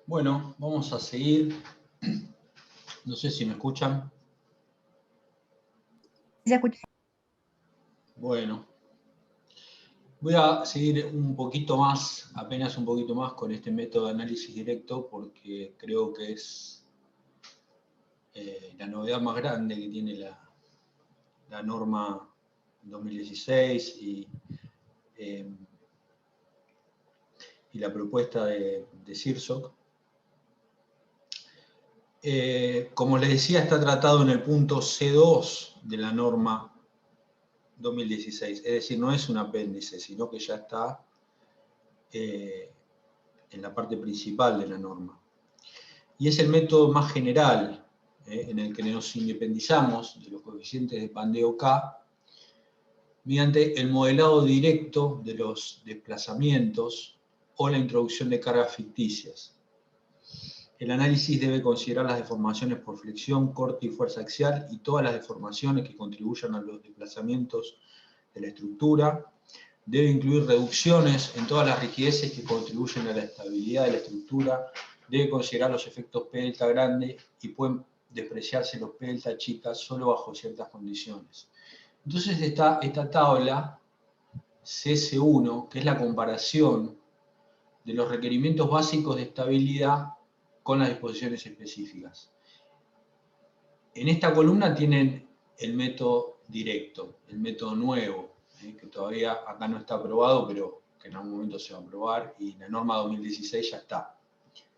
Bueno, vamos a seguir. No sé si me escuchan. ¿Se escucha? Bueno, voy a seguir un poquito más, apenas un poquito más, con este método de análisis directo, porque creo que es la novedad más grande que tiene la norma 2016 y la propuesta de CIRSOC. Como les decía, está tratado en el punto C2 de la norma 2016, es decir, no es un apéndice, sino que ya está en la parte principal de la norma. Y es el método más general en el que nos independizamos de los coeficientes de Pandeo K mediante el modelado directo de los desplazamientos o la introducción de cargas ficticias. El análisis debe considerar las deformaciones por flexión, corte y fuerza axial y todas las deformaciones que contribuyan a los desplazamientos de la estructura. Debe incluir reducciones en todas las rigideces que contribuyen a la estabilidad de la estructura. Debe considerar los efectos P delta grande y pueden despreciarse los P delta chicas solo bajo ciertas condiciones. Entonces está esta tabla CS1, que es la comparación de los requerimientos básicos de estabilidad con las disposiciones específicas. En esta columna tienen el método directo, el método nuevo, que todavía acá no está aprobado, pero que en algún momento se va a aprobar, y la norma 2016 ya está,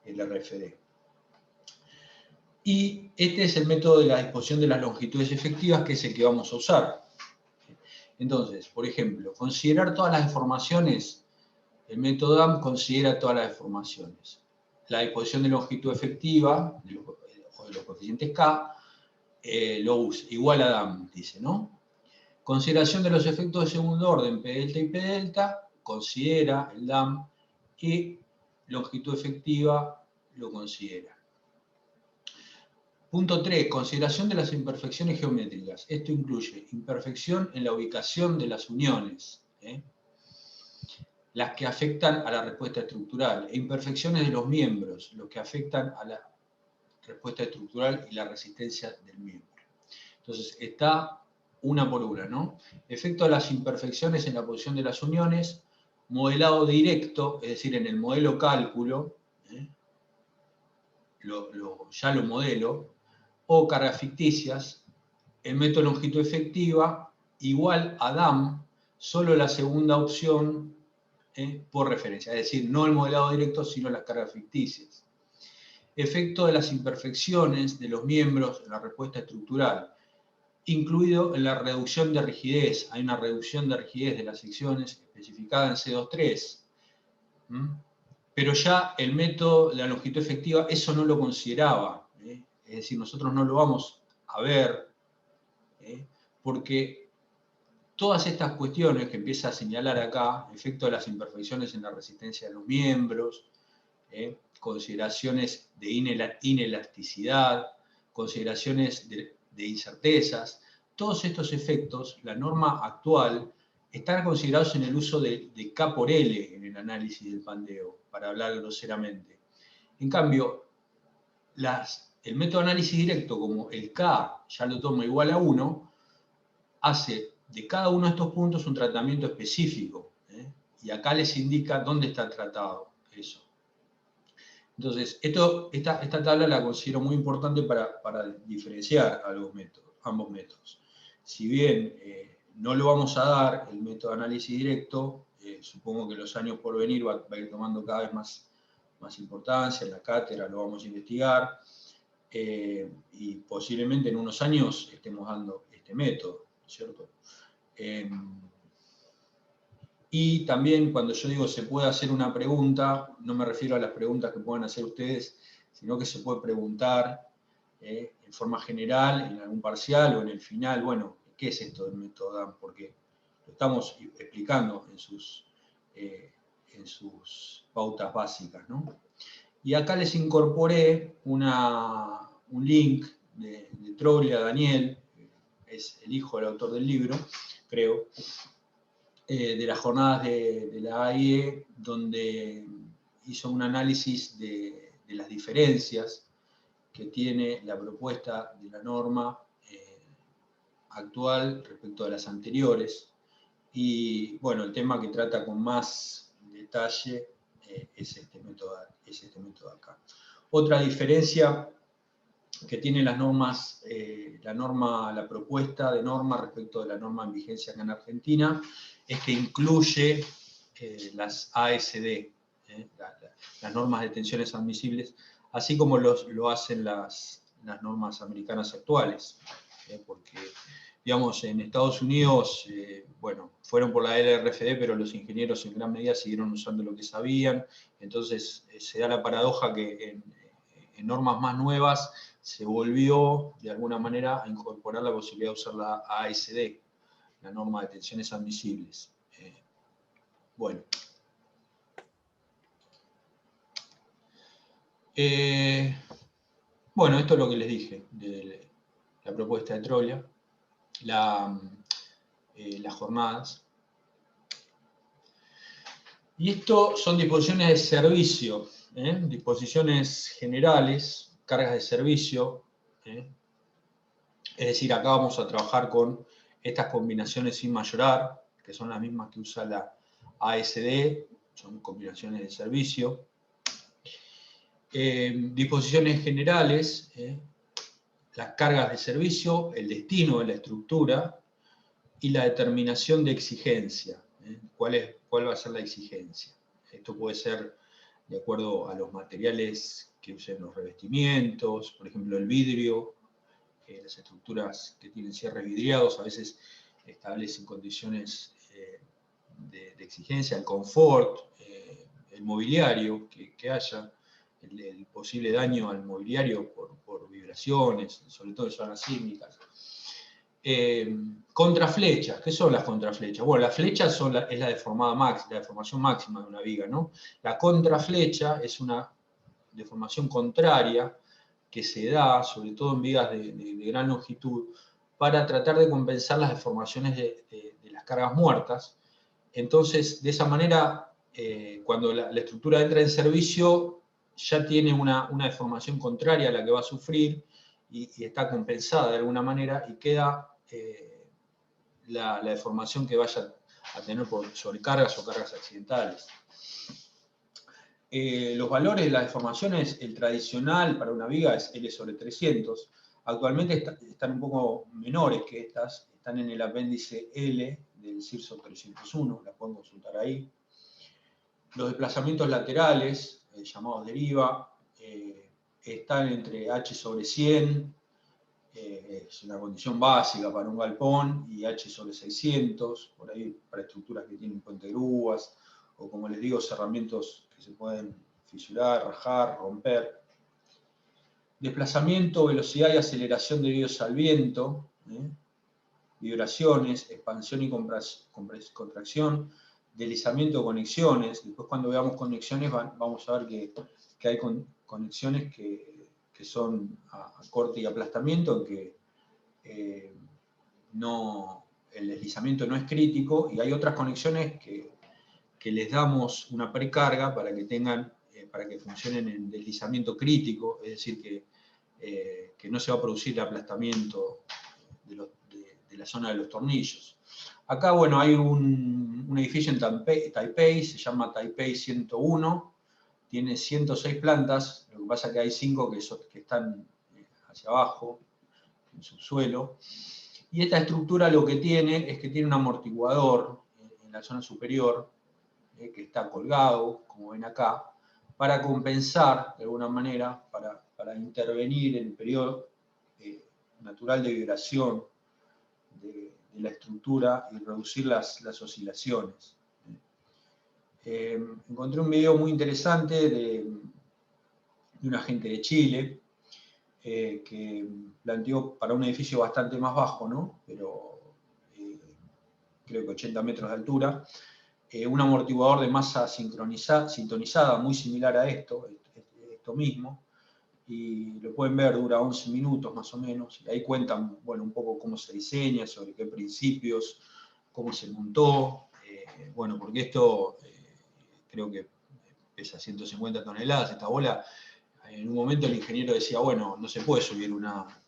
el RFD. Y este es el método de la disposición de las longitudes efectivas, que es el que vamos a usar. Entonces, por ejemplo, considerar todas las deformaciones, el método DAM considera todas las deformaciones. La disposición de longitud efectiva, o de los coeficientes K, lo usa, igual a DAM, dice, ¿no? Consideración de los efectos de segundo orden, P delta y P delta, considera el DAM, y longitud efectiva lo considera. Punto 3, consideración de las imperfecciones geométricas. Esto incluye imperfección en la ubicación de las uniones, las que afectan a la respuesta estructural, e imperfecciones de los miembros, los que afectan a la respuesta estructural y la resistencia del miembro. Entonces, está una por una, ¿no? Efecto de las imperfecciones en la posición de las uniones, modelado directo, es decir, en el modelo cálculo, ya lo modelo, o cargas ficticias, el método longitud efectiva, igual a DAM, solo la segunda opción por referencia, es decir, no el modelado directo, sino las cargas ficticias. Efecto de las imperfecciones de los miembros en la respuesta estructural, incluido en la reducción de rigidez. Hay una reducción de rigidez de las secciones especificada en C2.3. Pero ya el método de la longitud efectiva eso no lo consideraba. Es decir, nosotros no lo vamos a ver, porque todas estas cuestiones que empieza a señalar acá, efecto de las imperfecciones en la resistencia de los miembros, consideraciones de inelasticidad, consideraciones de incertezas, todos estos efectos, la norma actual, están considerados en el uso de K por L en el análisis del Pandeo, para hablar groseramente. En cambio, el método de análisis directo, como el K ya lo toma igual a 1, hace de cada uno de estos puntos un tratamiento específico. Y acá les indica dónde está tratado eso. Entonces, esta tabla la considero muy importante para diferenciar ambos métodos. Si bien no lo vamos a dar, el método de análisis directo, supongo que en los años por venir va a ir tomando cada vez más importancia, en la cátedra lo vamos a investigar, y posiblemente en unos años estemos dando este método, ¿cierto? Y también cuando yo digo se puede hacer una pregunta, no me refiero a las preguntas que puedan hacer ustedes, sino que se puede preguntar en forma general, en algún parcial o en el final, bueno, ¿qué es esto del método DAM? Porque lo estamos explicando en sus pautas básicas, ¿no? Y acá les incorporé un link de Troglia, Daniel, es el hijo del autor del libro, creo, de las jornadas de la AIE, donde hizo un análisis de las diferencias que tiene la propuesta de la norma actual respecto a las anteriores. Y bueno, el tema que trata con más detalle es este método acá. Otra diferencia que tiene las normas, la propuesta de norma respecto de la norma en vigencia acá en Argentina, es que incluye las ASD, las normas de detenciones admisibles, así como lo hacen las normas americanas actuales, porque, digamos, en Estados Unidos, bueno, fueron por la LRFD, pero los ingenieros en gran medida siguieron usando lo que sabían, entonces se da la paradoja que en normas más nuevas se volvió, de alguna manera, a incorporar la posibilidad de usar la ASD, la norma de detenciones admisibles. Bueno. Bueno, esto es lo que les dije de la propuesta de Trolia, las jornadas. Y esto son disposiciones de servicio, disposiciones generales, cargas de servicio. Es decir, acá vamos a trabajar con estas combinaciones sin mayorar, que son las mismas que usa la ASD, son combinaciones de servicio. Disposiciones generales, las cargas de servicio, el destino de la estructura y la determinación de exigencia. ¿Cuál va a ser la exigencia? Esto puede ser de acuerdo a los materiales que usen los revestimientos, por ejemplo el vidrio, las estructuras que tienen cierres vidriados a veces establecen condiciones de exigencia, el confort, el mobiliario que haya, el posible daño al mobiliario por vibraciones, sobre todo en zonas sísmicas. Contraflechas, ¿qué son las contraflechas? Bueno, las flechas es la deformación máxima de una viga, ¿no? La contraflecha es una deformación contraria que se da, sobre todo en vigas de gran longitud, para tratar de compensar las deformaciones de las cargas muertas. Entonces, de esa manera, cuando la estructura entra en servicio, ya tiene una deformación contraria a la que va a sufrir y está compensada de alguna manera y queda la deformación que vaya a tener por sobrecargas o cargas accidentales. Los valores de las deformaciones, el tradicional para una viga es L sobre 300. Actualmente están un poco menores que estas, están en el apéndice L del CIRSO 301, la pueden consultar ahí. Los desplazamientos laterales, llamados deriva, están entre H sobre 100, es una condición básica para un galpón, y H sobre 600, por ahí para estructuras que tienen puente grúas, o como les digo, cerramientos que se pueden fisurar, rajar, romper. Desplazamiento, velocidad y aceleración debidos al viento, vibraciones, expansión y contracción, deslizamiento de conexiones. Después cuando veamos conexiones vamos a ver que hay conexiones que son a corte y aplastamiento, en que el deslizamiento no es crítico, y hay otras conexiones que les damos una precarga para que funcionen en deslizamiento crítico, es decir, que no se va a producir el aplastamiento de la zona de los tornillos. Acá, bueno, hay un edificio en Taipei, se llama Taipei 101, tiene 106 plantas, lo que pasa es que hay 5 que están hacia abajo, en subsuelo, y esta estructura lo que tiene es que tiene un amortiguador en la zona superior, que está colgado, como ven acá, para compensar, de alguna manera, para intervenir en el periodo natural de vibración de la estructura y reducir las oscilaciones. Encontré un video muy interesante de un agente de Chile que planteó para un edificio bastante más bajo, ¿no? Pero creo que 80 metros de altura, un amortiguador de masa sintonizada, muy similar a esto mismo, y lo pueden ver, dura 11 minutos más o menos, y ahí cuentan, bueno, un poco cómo se diseña, sobre qué principios, cómo se montó, bueno, porque esto creo que pesa 150 toneladas, esta bola, en un momento el ingeniero decía, bueno, no se puede subir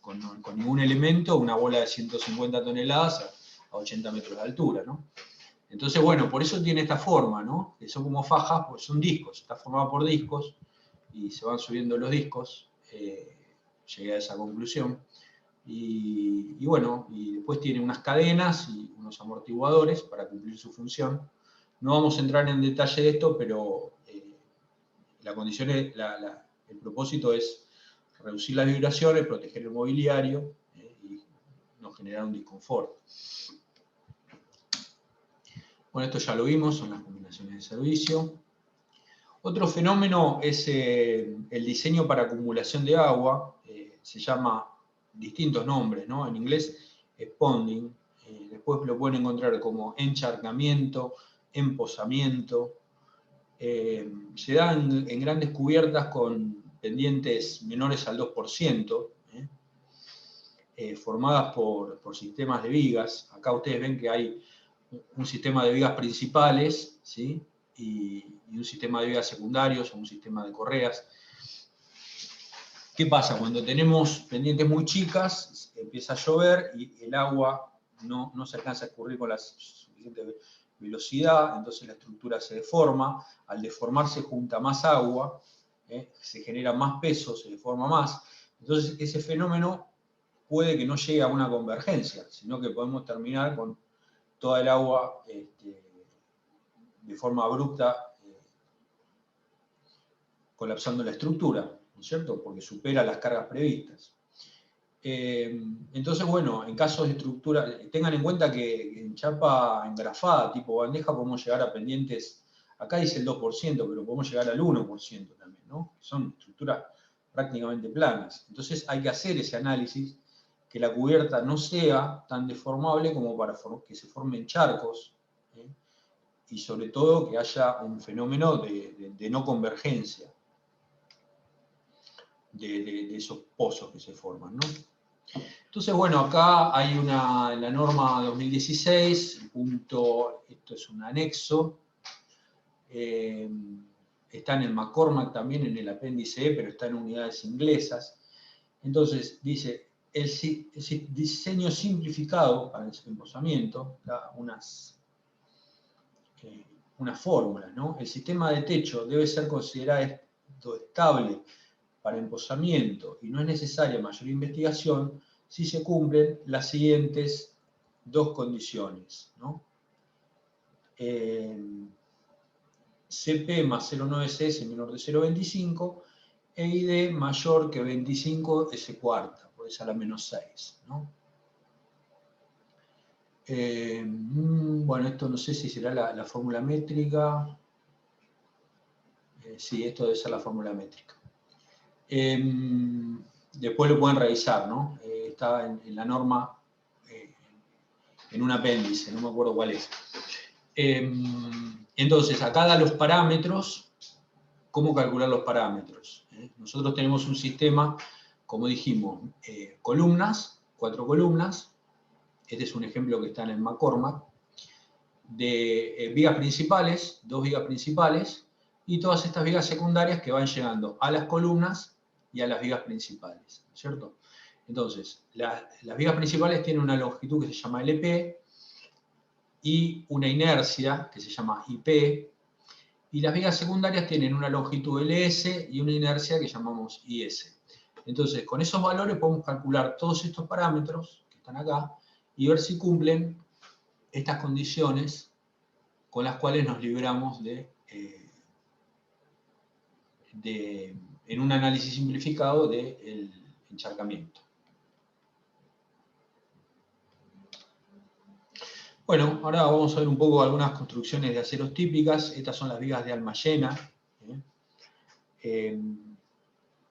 con ningún elemento una bola de 150 toneladas a 80 metros de altura, ¿no? Entonces, bueno, por eso tiene esta forma, ¿no? Que son como fajas, pues son discos, está formado por discos, y se van subiendo los discos, llegué a esa conclusión. Y bueno, y después tiene unas cadenas y unos amortiguadores para cumplir su función. No vamos a entrar en detalle de esto, pero la condición es, el propósito es reducir las vibraciones, proteger el mobiliario y no generar un disconfort. Bueno, esto ya lo vimos, son las combinaciones de servicio. Otro fenómeno es el diseño para acumulación de agua, se llama distintos nombres, ¿no? En inglés es ponding, después lo pueden encontrar como encharcamiento, emposamiento. Se da en grandes cubiertas con pendientes menores al 2%, formadas por sistemas de vigas. Acá ustedes ven que hay un sistema de vigas principales, ¿sí? Y un sistema de vigas secundarios o un sistema de correas. ¿Qué pasa? Cuando tenemos pendientes muy chicas, empieza a llover y el agua no se alcanza a escurrir con la suficiente velocidad, entonces la estructura se deforma. Al deformarse junta más agua, se genera más peso, se deforma más. Entonces ese fenómeno puede que no llegue a una convergencia, sino que podemos terminar con toda el agua de forma abrupta colapsando la estructura, ¿no es cierto? Porque supera las cargas previstas. Entonces, bueno, en casos de estructura, tengan en cuenta que en chapa engrafada, tipo bandeja, podemos llegar a pendientes, acá dice el 2%, pero podemos llegar al 1% también, ¿no? Son estructuras prácticamente planas. Entonces hay que hacer ese análisis, que la cubierta no sea tan deformable como para que se formen charcos, y sobre todo que haya un fenómeno de no convergencia de esos pozos que se forman, ¿no? Entonces, bueno, acá hay en la norma 2016, esto es un anexo, está en el McCormack también, en el apéndice E, pero está en unidades inglesas. Entonces, dice, el diseño simplificado para el emposamiento, da unas fórmulas, ¿no? El sistema de techo debe ser considerado estable para emposamiento y no es necesaria mayor investigación si se cumplen las siguientes dos condiciones, ¿no? CP más 0,9 menor de 0,25 e ID mayor que 25 S cuarta, por esa la menos 6, ¿no? Bueno, esto no sé si será la fórmula métrica. Sí, esto debe ser la fórmula métrica. Después lo pueden revisar, ¿no? Está en la norma, en un apéndice, no me acuerdo cuál es. Entonces, acá da los parámetros, cómo calcular los parámetros. Nosotros tenemos un sistema, como dijimos, columnas, 4 columnas. Este es un ejemplo que está en el McCormack, de vigas principales, 2 vigas principales, y todas estas vigas secundarias que van llegando a las columnas y a las vigas principales, ¿cierto? Entonces, las vigas principales tienen una longitud que se llama LP y una inercia que se llama IP, y las vigas secundarias tienen una longitud LS y una inercia que llamamos IS. Entonces, con esos valores podemos calcular todos estos parámetros que están acá y ver si cumplen estas condiciones con las cuales nos libramos en un análisis simplificado del encharcamiento. Bueno, ahora vamos a ver un poco algunas construcciones de aceros típicas. Estas son las vigas de alma llena.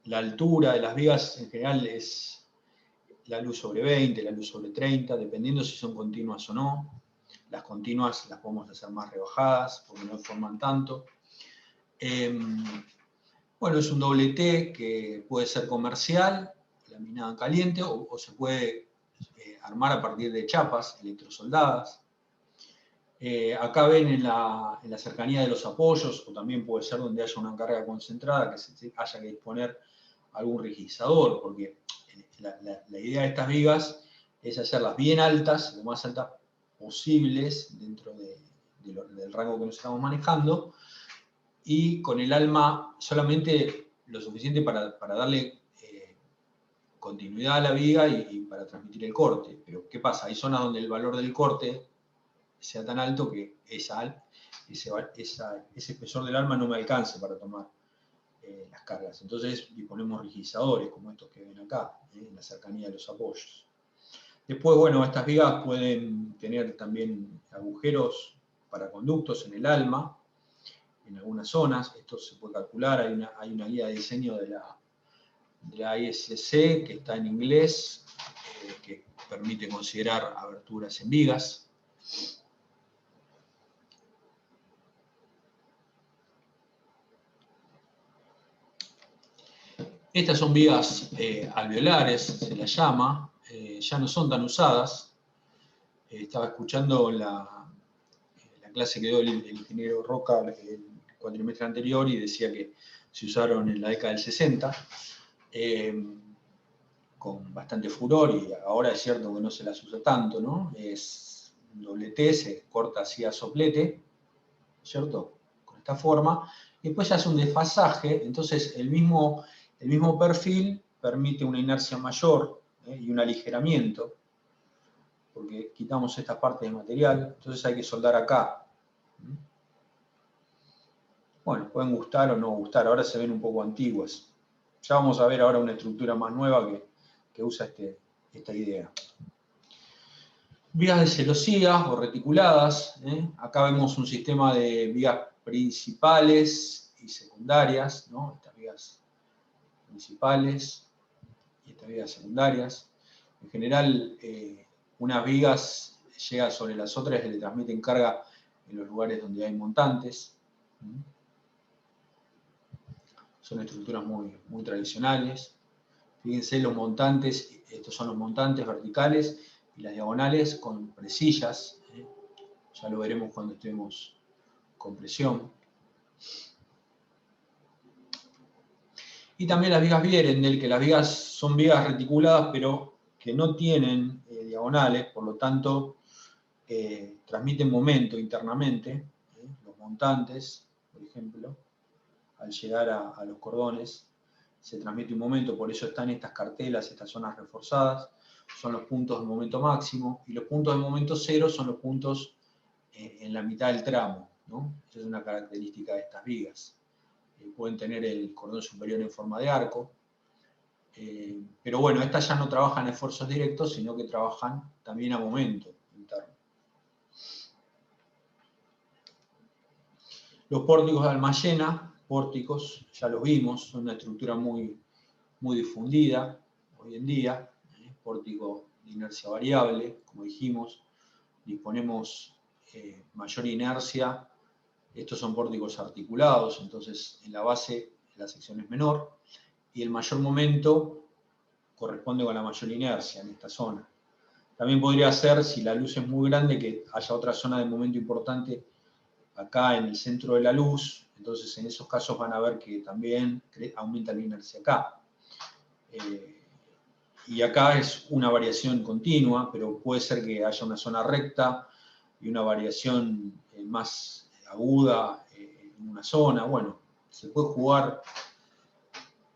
La altura de las vigas en general es la luz sobre 20, la luz sobre 30, dependiendo si son continuas o no. Las continuas las podemos hacer más rebajadas porque no forman tanto. Bueno, es un doble T que puede ser comercial, laminada caliente, o se puede armar a partir de chapas electrosoldadas. Acá ven en la cercanía de los apoyos, o también puede ser donde haya una carga concentrada, que haya que disponer algún rigidizador, porque la idea de estas vigas es hacerlas bien altas, lo más altas posibles dentro del rango que nos estamos manejando, y con el alma solamente lo suficiente para darle continuidad a la viga y para transmitir el corte. Pero ¿qué pasa? Hay zonas donde el valor del corte sea tan alto que ese espesor del alma no me alcance para tomar las cargas. Entonces disponemos rigidizadores como estos que ven acá, en la cercanía de los apoyos. Después, bueno, estas vigas pueden tener también agujeros para conductos en el alma, en algunas zonas. Esto se puede calcular, hay una guía de diseño de la ISC que está en inglés, que permite considerar aberturas en vigas. Estas son vigas alveolares, se las llama, ya no son tan usadas. Estaba escuchando la clase que dio el ingeniero Roca el cuatrimestre anterior y decía que se usaron en la década del 60 con bastante furor, y ahora es cierto que no se las usa tanto, ¿no? Es doble T, se corta así a soplete, ¿cierto? Con esta forma. Y después ya hace un desfasaje, entonces el mismo perfil permite una inercia mayor y un aligeramiento, porque quitamos esta parte de material, entonces hay que soldar acá. Bueno, pueden gustar o no gustar, ahora se ven un poco antiguas. Ya vamos a ver ahora una estructura más nueva que usa esta idea. Vigas de celosía o reticuladas. Acá vemos un sistema de vigas principales y secundarias, ¿no? Estas vigas principales y estas vigas secundarias. En general, unas vigas llegan sobre las otras y le transmiten carga en los lugares donde hay montantes. Son estructuras muy, muy tradicionales. Fíjense los montantes, estos son los montantes verticales y las diagonales con presillas. Ya lo veremos cuando estemos con presión. Y también las vigas Vierendel, que las vigas son vigas reticuladas, pero que no tienen diagonales, por lo tanto transmiten momento internamente. Los montantes, por ejemplo, al llegar a los cordones, se transmite un momento, por eso están estas cartelas, estas zonas reforzadas, son los puntos de momento máximo, y los puntos de momento cero son los puntos en la mitad del tramo, ¿no? Esa es una característica de estas vigas. Pueden tener el cordón superior en forma de arco, pero bueno, estas ya no trabajan en esfuerzos directos, sino que trabajan también a momento interno. Los pórticos de alma llena, pórticos, ya los vimos, son una estructura muy, muy difundida hoy en día. Pórtico de inercia variable, como dijimos, disponemos mayor inercia. Estos son pórticos articulados, entonces en la base la sección es menor, y el mayor momento corresponde con la mayor inercia en esta zona. También podría ser, si la luz es muy grande, que haya otra zona de momento importante acá en el centro de la luz, entonces en esos casos van a ver que también aumenta la inercia acá. Y acá es una variación continua, pero puede ser que haya una zona recta y una variación más aguda en una zona. Bueno, se puede jugar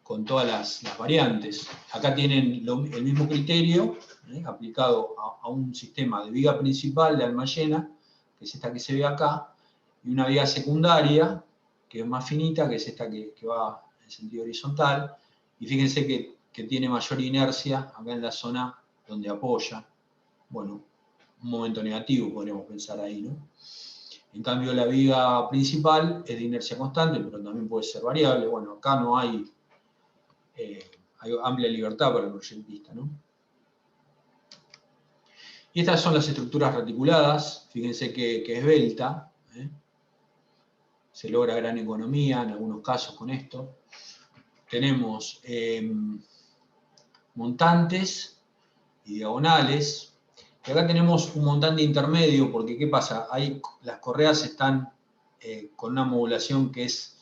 con todas las variantes. Acá tienen el mismo criterio aplicado a un sistema de viga principal de alma llena, que es esta que se ve acá, y una viga secundaria, que es más finita, que es esta que va en sentido horizontal, y fíjense que tiene mayor inercia acá en la zona donde apoya. Bueno, un momento negativo podríamos pensar ahí, ¿no? En cambio, la viga principal es de inercia constante, pero también puede ser variable. Bueno, acá no hay, hay amplia libertad para el proyectista, ¿no? Y estas son las estructuras reticuladas. Fíjense que esbelta. Se logra gran economía en algunos casos con esto. Tenemos montantes y diagonales. Y acá tenemos un montante intermedio, porque ¿qué pasa? Ahí las correas están con una modulación que es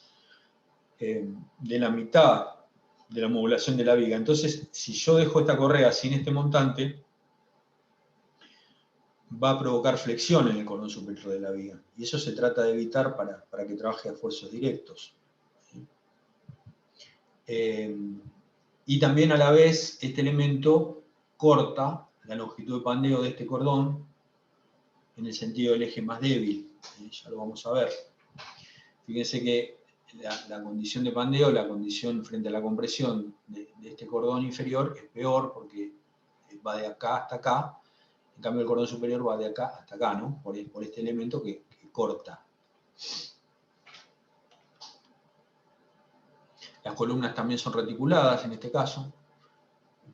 de la mitad de la modulación de la viga. Entonces, si yo dejo esta correa sin este montante, va a provocar flexión en el cordón superior de la viga. Y eso se trata de evitar para que trabaje a esfuerzos directos. Y también a la vez, este elemento corta la longitud de pandeo de este cordón en el sentido del eje más débil. Ya lo vamos a ver. Fíjense que la condición de pandeo, la condición frente a la compresión de este cordón inferior es peor porque va de acá hasta acá. En cambio, el cordón superior va de acá hasta acá, ¿no? Por este elemento que corta. Las columnas también son reticuladas en este caso.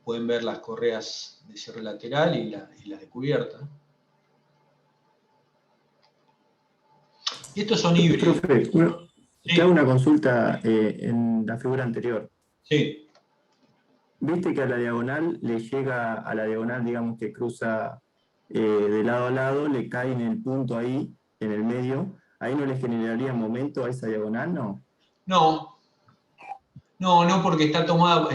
Pueden ver las correas de cierre lateral y las de cubierta. Y estos son híbridos. Profe, Sí. te hago una consulta en la figura anterior. Sí. Viste que a la diagonal le llega a la diagonal, digamos, que cruza de lado a lado, le cae en el punto ahí, en el medio. ¿Ahí no le generaría momento a esa diagonal, no? No, porque está tomada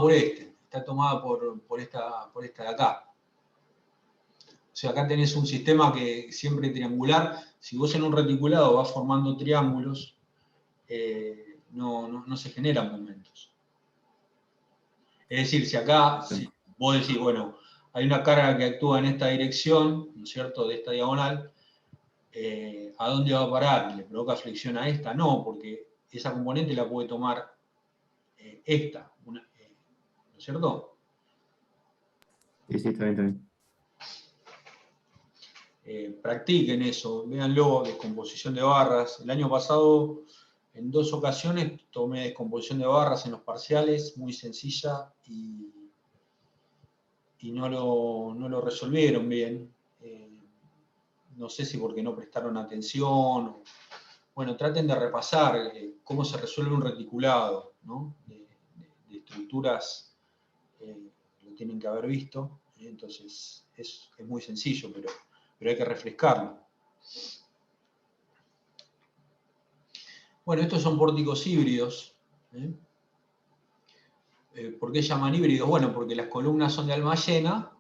por este. Está tomada por esta de acá. O sea, acá tenés un sistema que siempre triangular. Si vos en un reticulado vas formando triángulos, no se generan momentos. Es decir, si vos decís, bueno, hay una carga que actúa en esta dirección, ¿no es cierto?, de esta diagonal, ¿a dónde va a parar? ¿Le provoca flexión a esta? No, porque esa componente la puede tomar esta, ¿no es cierto? Sí, está bien. Practiquen eso, véanlo, descomposición de barras. El año pasado, en 2 ocasiones, tomé descomposición de barras en los parciales, muy sencilla, y no lo resolvieron bien. No sé si porque no prestaron atención. Bueno, traten de repasar cómo se resuelve un reticulado, ¿no? De estructuras, lo tienen que haber visto. Entonces, es muy sencillo, pero hay que refrescarlo. Bueno, estos son pórticos híbridos. ¿Por qué llaman híbridos? Bueno, porque las columnas son de alma llena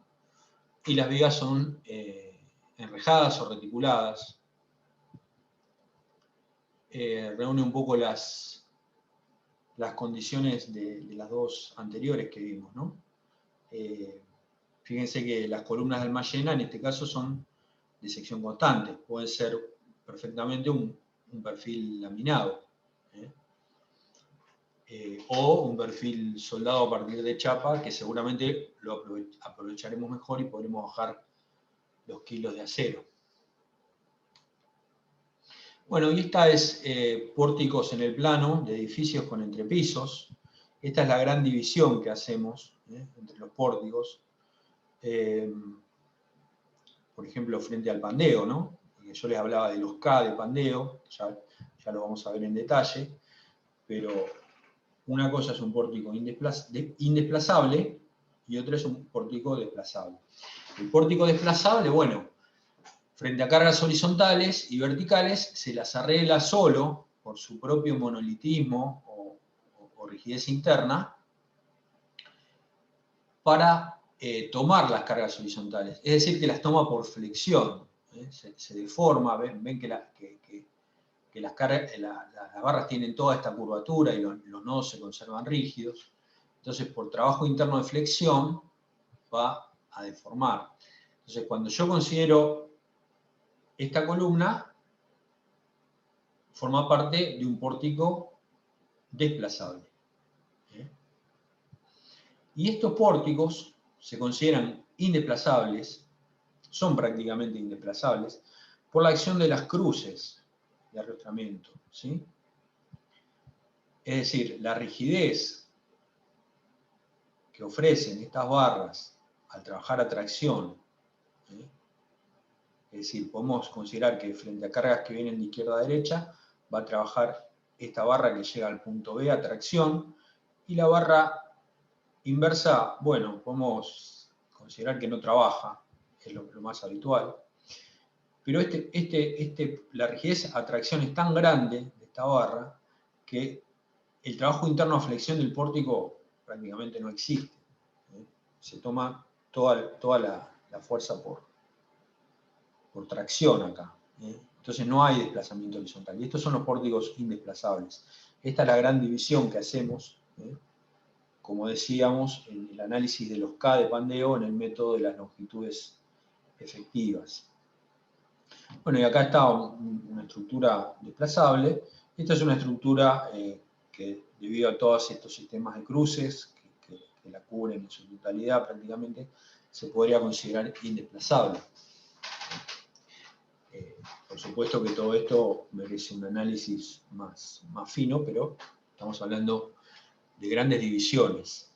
y las vigas son enrejadas o reticuladas. Reúne un poco las condiciones de las dos anteriores que vimos, ¿no? Fíjense que las columnas de alma llena en este caso son de sección constante. Pueden ser perfectamente un perfil laminado. O un perfil soldado a partir de chapa, que seguramente lo aprovecharemos mejor y podremos bajar los kilos de acero. Bueno, y esta es pórticos en el plano de edificios con entrepisos. Esta es la gran división que hacemos entre los pórticos. Por ejemplo, frente al pandeo, ¿no? Porque yo les hablaba de los K de pandeo, ya lo vamos a ver en detalle, pero una cosa es un pórtico indesplazable y otra es un pórtico desplazable. El pórtico desplazable, bueno, frente a cargas horizontales y verticales, se las arregla solo por su propio monolitismo o rigidez interna para tomar las cargas horizontales. Es decir, que las toma por flexión. Se deforma, ven que las barras tienen toda esta curvatura y los nodos se conservan rígidos. Entonces, por trabajo interno de flexión, va a deformar. Entonces, cuando yo considero esta columna, forma parte de un pórtico desplazable. Y estos pórticos se consideran indesplazables, son prácticamente indesplazables, por la acción de las cruces de arrastramiento, ¿sí? Es decir, la rigidez que ofrecen estas barras al trabajar a tracción, es decir, podemos considerar que frente a cargas que vienen de izquierda a derecha, va a trabajar esta barra que llega al punto B a tracción, y la barra inversa, bueno, podemos considerar que no trabaja, es lo más habitual, pero la rigidez a tracción es tan grande de esta barra que el trabajo interno a flexión del pórtico prácticamente no existe. Se toma toda la fuerza por tracción acá. Entonces no hay desplazamiento horizontal. Y estos son los pórticos indesplazables. Esta es la gran división que hacemos, como decíamos, en el análisis de los K de Pandeo en el método de las longitudes efectivas. Bueno, y acá está una estructura desplazable. Esta es una estructura que, debido a todos estos sistemas de cruces, que la cubren en su totalidad prácticamente, se podría considerar indesplazable. Por supuesto que todo esto merece un análisis más fino, pero estamos hablando de grandes divisiones.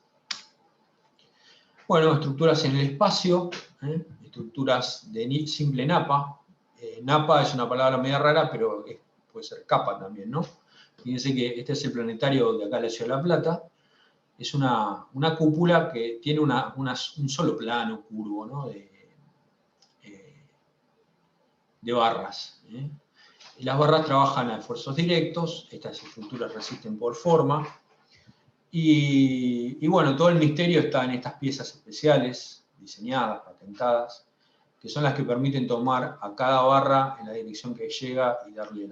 Bueno, estructuras en el espacio, estructuras de simple napa. Napa es una palabra media rara, pero puede ser capa también, ¿no? Fíjense que este es el planetario de acá de la Ciudad de La Plata. Es una cúpula que tiene un solo plano curvo, ¿no? De barras. Las barras trabajan a esfuerzos directos, estas estructuras resisten por forma, y bueno, todo el misterio está en estas piezas especiales, diseñadas, patentadas, que son las que permiten tomar a cada barra en la dirección que llega y darle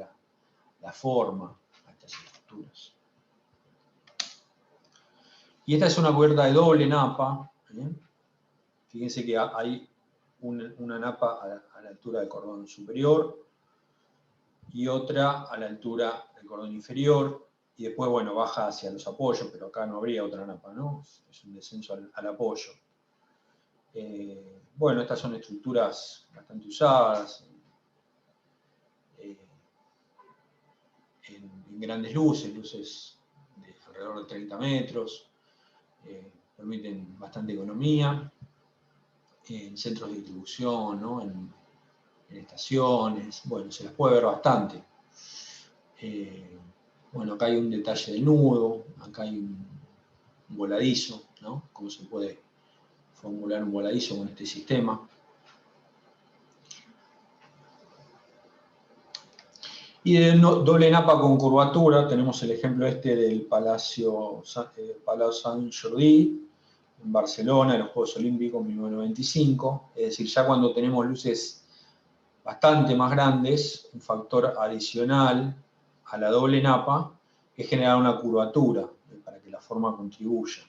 la forma a estas estructuras. Y esta es una cubierta de doble napa. Fíjense que hay una napa a la altura del cordón superior y otra a la altura del cordón inferior, y después, bueno, baja hacia los apoyos, pero acá no habría otra napa, ¿no? Es un descenso al apoyo. Bueno, estas son estructuras bastante usadas en grandes luces de alrededor de 30 metros, permiten bastante economía, en centros de distribución, ¿no? En estaciones, bueno, se las puede ver bastante. Bueno, acá hay un detalle del nudo, acá hay un voladizo, ¿no? Cómo se puede formular un voladizo con este sistema. Y de doble napa con curvatura, tenemos el ejemplo este del Palacio Sant Jordi, en Barcelona, en los Juegos Olímpicos 1995. Es decir, ya cuando tenemos luces bastante más grandes, un factor adicional a la doble napa es generar una curvatura para que la forma contribuya.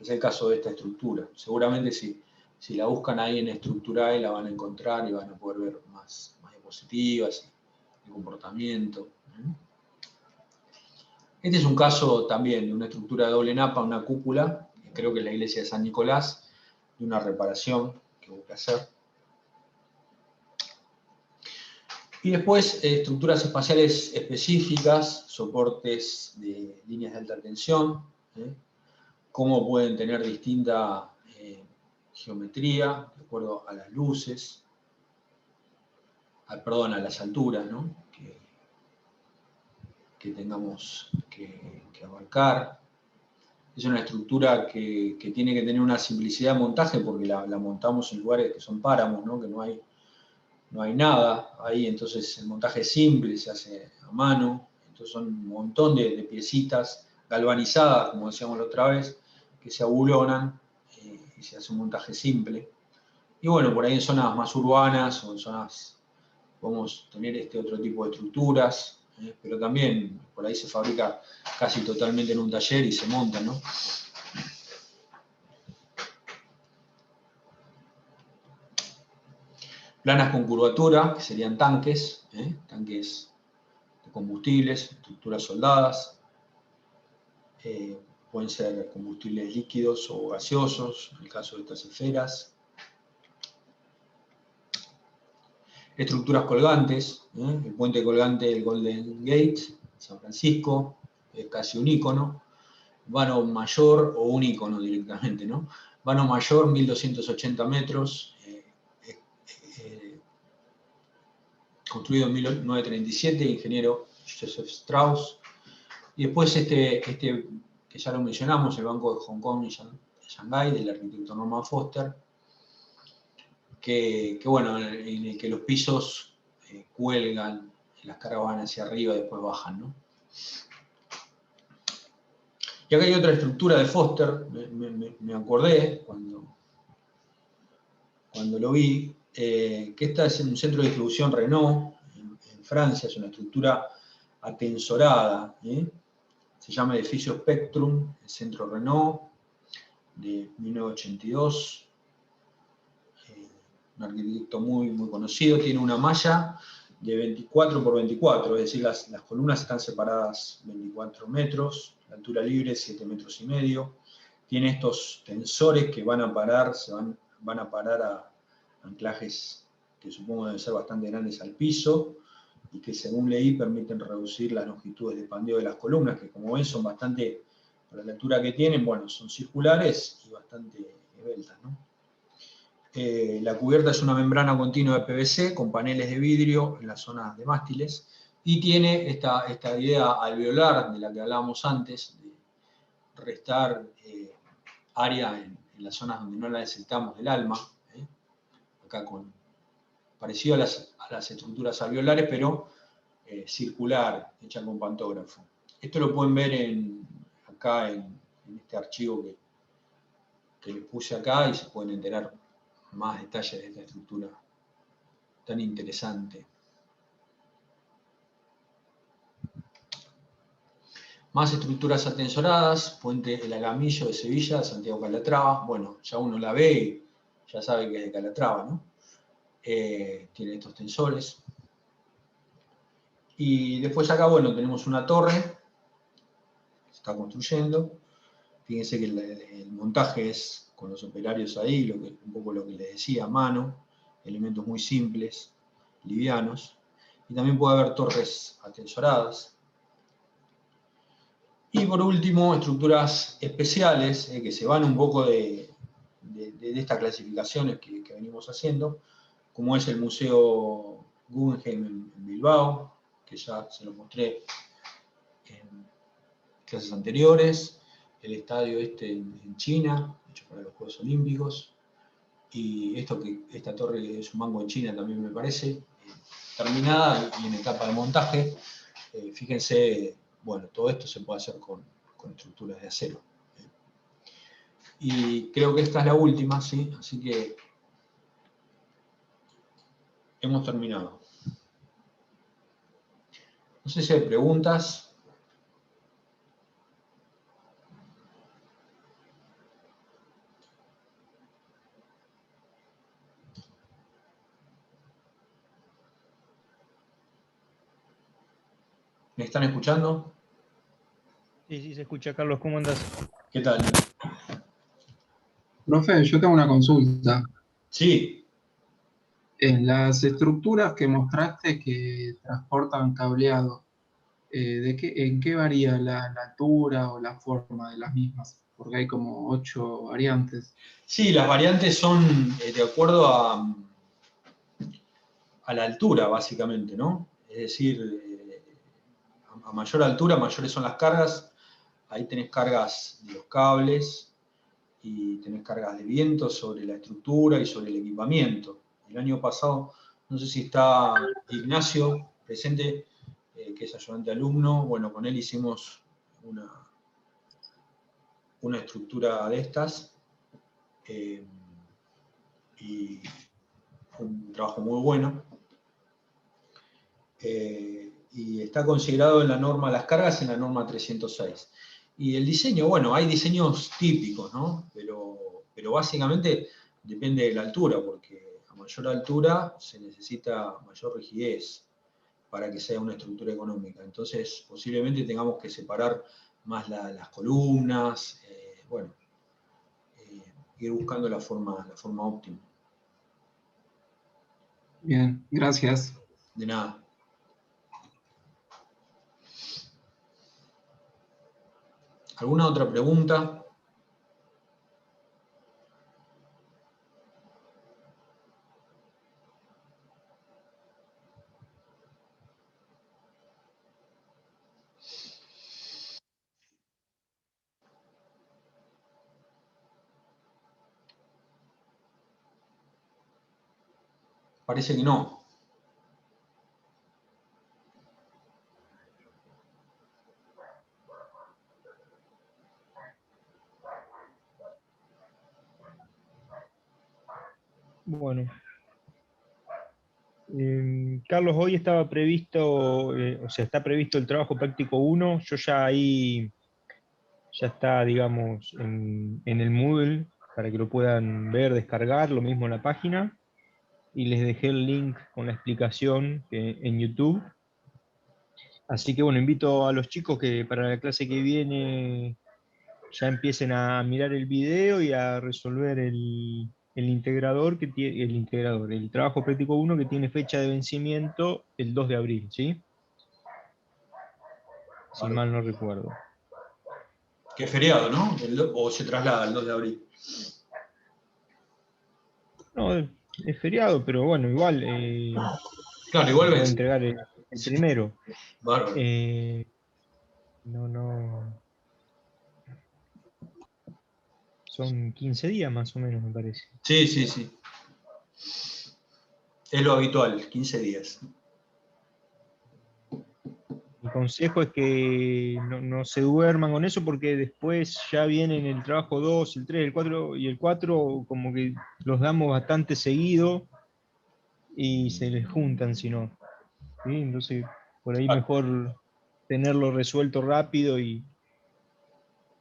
Es el caso de esta estructura. Seguramente si la buscan ahí en Estructurae la van a encontrar y van a poder ver más diapositivas, el comportamiento. Este es un caso también de una estructura de doble napa, una cúpula, creo que es la iglesia de San Nicolás, de una reparación que hubo que hacer. Y después, estructuras espaciales específicas, soportes de líneas de alta tensión, cómo pueden tener distinta geometría, de acuerdo a las luces, a las alturas, ¿no? que tengamos que abarcar. Es una estructura que tiene que tener una simplicidad de montaje porque la montamos en lugares que son páramos, ¿no? Que no hay nada ahí, entonces el montaje es simple, se hace a mano, entonces son un montón de piecitas galvanizadas, como decíamos la otra vez, que se abulonan y se hace un montaje simple. Y bueno, por ahí en zonas más urbanas o en zonas podemos tener este otro tipo de estructuras, pero también por ahí se fabrica casi totalmente en un taller y se monta, ¿no? Planas con curvatura, que serían tanques, tanques de combustibles, estructuras soldadas, pueden ser combustibles líquidos o gaseosos, en el caso de estas esferas. Estructuras colgantes, el puente colgante del Golden Gate, San Francisco, es casi un ícono. Vano mayor o un ícono directamente, ¿no? Vano mayor, 1280 metros, construido en 1937, ingeniero Joseph Strauss. Y después este que ya lo mencionamos, el Banco de Hong Kong y Shanghái, del arquitecto Norman Foster, que bueno, en el que los pisos cuelgan, las cargas van hacia arriba y después bajan, ¿no? Y acá hay otra estructura de Foster, me acordé cuando lo vi, que esta es en un centro de distribución Renault, en Francia, es una estructura atensorada, se llama edificio Spectrum, el centro Renault, de 1982, un arquitecto muy, muy conocido, tiene una malla de 24 por 24, es decir, las columnas están separadas 24 metros, la altura libre 7 metros y medio, tiene estos tensores que van a parar, van a parar a anclajes que supongo deben ser bastante grandes al piso, y que según leí permiten reducir las longitudes de pandeo de las columnas, que como ven son bastante, para la altura que tienen, bueno, son circulares y bastante esbeltas, ¿no? La cubierta es una membrana continua de PVC con paneles de vidrio en las zonas de mástiles, y tiene esta idea alveolar de la que hablábamos antes, de restar área en las zonas donde no la necesitamos del alma, acá parecido a las estructuras alveolares, pero circular, hecha con pantógrafo. Esto lo pueden ver acá en este archivo que les puse acá, y se pueden enterar más detalles de esta estructura tan interesante. Más estructuras atensoradas, Puente El Alamillo de Sevilla, Santiago Calatrava. Bueno, ya uno la ve y ya sabe que es de Calatrava, ¿no? Tiene estos tensores. Y después acá, bueno, tenemos una torre, se está construyendo. Fíjense que el montaje es con los operarios ahí, un poco lo que les decía, a mano, elementos muy simples, livianos. Y también puede haber torres atensoradas. Y por último, estructuras especiales, que se van un poco de estas clasificaciones que venimos haciendo, como es el Museo Guggenheim en Bilbao, que ya se lo mostré en clases anteriores, el estadio en China, hecho para los Juegos Olímpicos, y esta torre de Sumango en China también me parece, terminada y en etapa de montaje. Fíjense, bueno, todo esto se puede hacer con estructuras de acero. Y creo que esta es la última, ¿sí? Así que hemos terminado. No sé si hay preguntas. ¿Me están escuchando? Sí, se escucha, Carlos, ¿cómo andás? ¿Qué tal? Profe, yo tengo una consulta. Sí, En las estructuras que mostraste que transportan cableado, ¿en qué varía la altura o la forma de las mismas? Porque hay como 8 variantes. sí, las variantes son de acuerdo a la altura, básicamente, ¿no? Es decir, a mayor altura, mayores son las cargas. Ahí tenés cargas de los cables y tenés cargas de viento sobre la estructura y sobre el equipamiento. El año pasado, no sé si está Ignacio presente, que es ayudante alumno. Bueno, con él hicimos una estructura de estas, y fue un trabajo muy bueno. Y está considerado en la norma, las cargas en la norma 306. Y el diseño, bueno, hay diseños típicos, ¿no? Pero básicamente depende de la altura, porque a mayor altura se necesita mayor rigidez para que sea una estructura económica. Entonces, posiblemente tengamos que separar más las columnas, bueno, ir buscando la forma óptima. Bien, gracias. De nada. ¿Alguna otra pregunta? Parece que no. Bueno. Carlos, hoy estaba previsto, o sea, está previsto el trabajo práctico 1. Yo ya ahí, ya está, digamos, en el Moodle, para que lo puedan ver, descargar, lo mismo en la página. Y les dejé el link con la explicación en YouTube. Así que bueno, invito a los chicos que para la clase que viene ya empiecen a mirar el video y a resolver el integrador que tiene el trabajo práctico 1 que tiene fecha de vencimiento el 2 de abril, ¿sí? Si Vale. mal no recuerdo. Que es feriado, ¿no? O se traslada al 2 de abril. No, es feriado, pero bueno, igual Claro, igual se puede vence. entregar el Sí. primero. Bárbaro. No. Son 15 días más o menos, me parece. Sí. Es lo habitual, 15 días. Mi consejo es que no se duerman con eso porque después ya vienen el trabajo 2, el 3, el 4 y el 4 como que los damos bastante seguido y se les juntan si no. ¿Sí? Entonces por ahí mejor tenerlo resuelto rápido y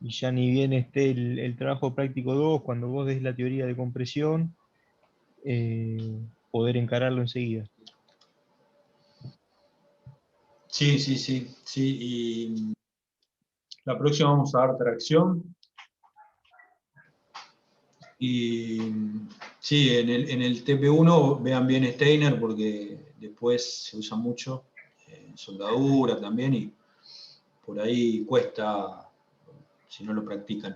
ya ni bien esté el trabajo práctico 2, cuando vos des la teoría de compresión, poder encararlo enseguida. Sí. Y la próxima vamos a dar tracción. Y sí, en el TP1 vean bien Steiner porque después se usa mucho soldadura también y por ahí cuesta si no lo practican.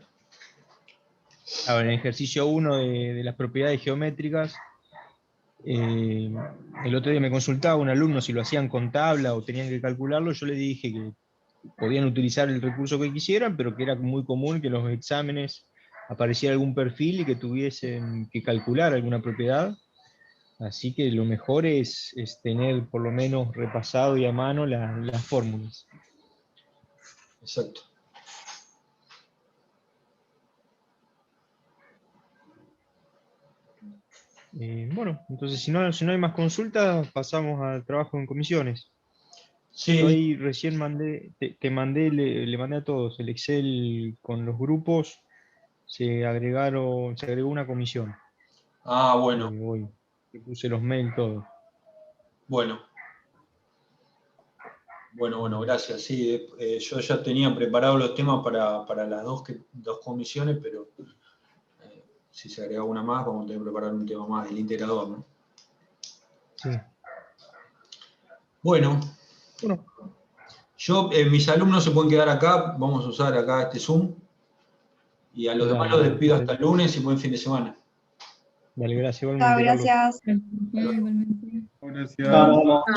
Ahora, en el ejercicio 1 de las propiedades geométricas, el otro día me consultaba un alumno si lo hacían con tabla o tenían que calcularlo. Yo le dije que podían utilizar el recurso que quisieran, pero que era muy común que en los exámenes apareciera algún perfil y que tuviesen que calcular alguna propiedad. Así que lo mejor es tener por lo menos repasado y a mano las fórmulas. Exacto. Bueno, entonces si no hay más consultas, pasamos al trabajo en comisiones. Yo Sí, ahí recién te mandé, le mandé a todos el Excel con los grupos, se agregó una comisión. bueno, Hoy te puse los mails todos. bueno, gracias. Sí, yo ya tenía preparados los temas para las dos comisiones, pero si se agrega una más, vamos a tener que preparar un tema más del integrador, ¿no? Sí. Bueno, Bueno, mis alumnos se pueden quedar acá, vamos a usar acá este Zoom, y a los demás dale, los dale, despido hasta perfecto. el lunes y buen fin de semana. Dale, gracias Chao, igualmente, Carlos. gracias. Igualmente. Gracias.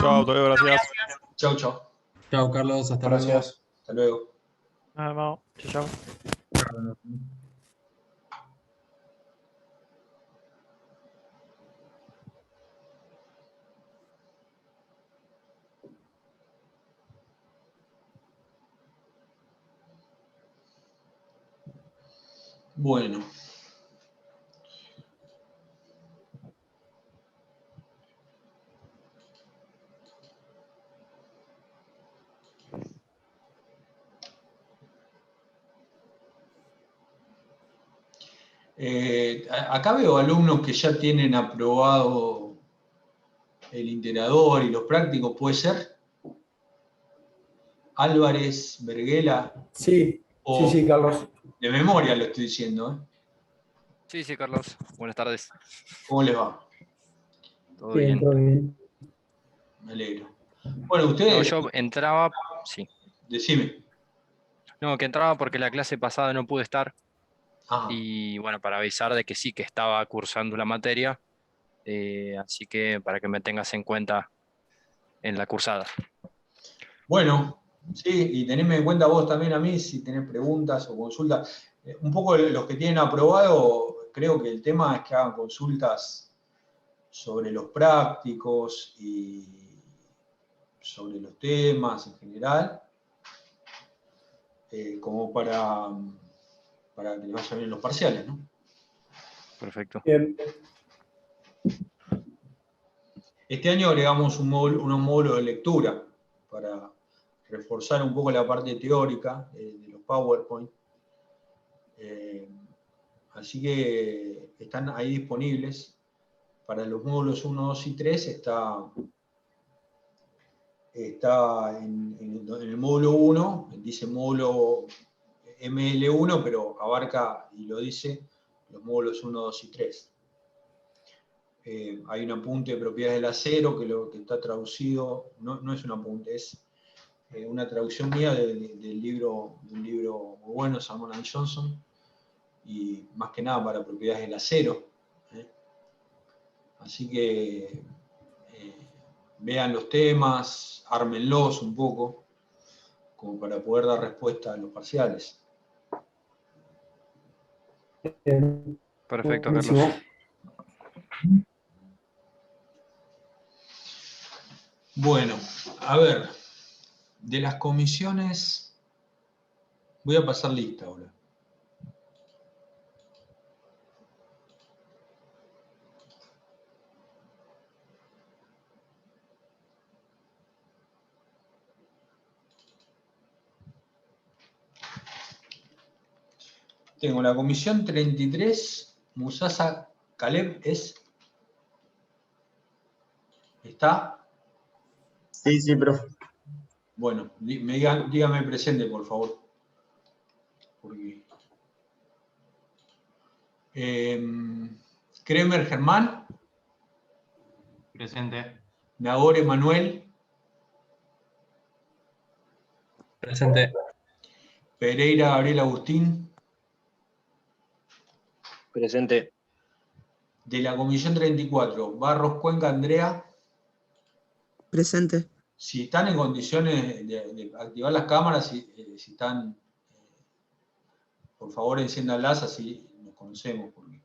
Chao, Toyo, gracias. Chau. Chao, Carlos, hasta luego. Gracias. Hasta luego. Nada más. Chao. Bueno. Acá veo alumnos que ya tienen aprobado el integrador y los prácticos, ¿puede ser? Álvarez, Verguela, Sí, o Carlos. de memoria lo estoy diciendo, ¿eh? Sí, Carlos. Buenas tardes. ¿Cómo les va? ¿Todo bien? Todo bien. Me alegro. Bueno, No, ustedes, yo entraba, sí. decime. No, que entraba porque la clase pasada no pude estar Ah, y bueno, para avisar de que sí, que estaba cursando la materia, así que para que me tengas en cuenta en la cursada. bueno, sí, y tenedme en cuenta vos también a mí si tenés preguntas o consultas. Un poco los que tienen aprobado, creo que el tema es que hagan consultas sobre los prácticos y sobre los temas en general, como para que les vayan bien los parciales, ¿no? Perfecto. Bien. Este año agregamos unos módulos de lectura para reforzar un poco la parte teórica de los PowerPoint. Así que están ahí disponibles. Para los módulos 1, 2 y 3 está en el módulo 1, dice módulo ML1, pero abarca, y lo dice, los módulos 1, 2 y 3. Hay un apunte de propiedades del acero que está traducido, no es un apunte, es una traducción mía de un libro muy bueno, Salmon & Johnson, y más que nada para propiedades del acero. Así que vean los temas, ármenlos un poco, como para poder dar respuesta a los parciales. Perfecto, Buenísimo. Carlos. Bueno, a ver, de las comisiones, voy a pasar lista ahora. Tengo la comisión 33, Musasa Caleb ¿está? Sí, sí, profe. Bueno, dígame presente, por favor. Porque, Kremer Germán. Presente. Nagore Manuel. Presente. Pereira Gabriel Agustín. Presente. De la comisión 34, Barros Cuenca Andrea. Presente. Si están en condiciones de activar las cámaras, si están, por favor enciéndanlas, así nos conocemos, porque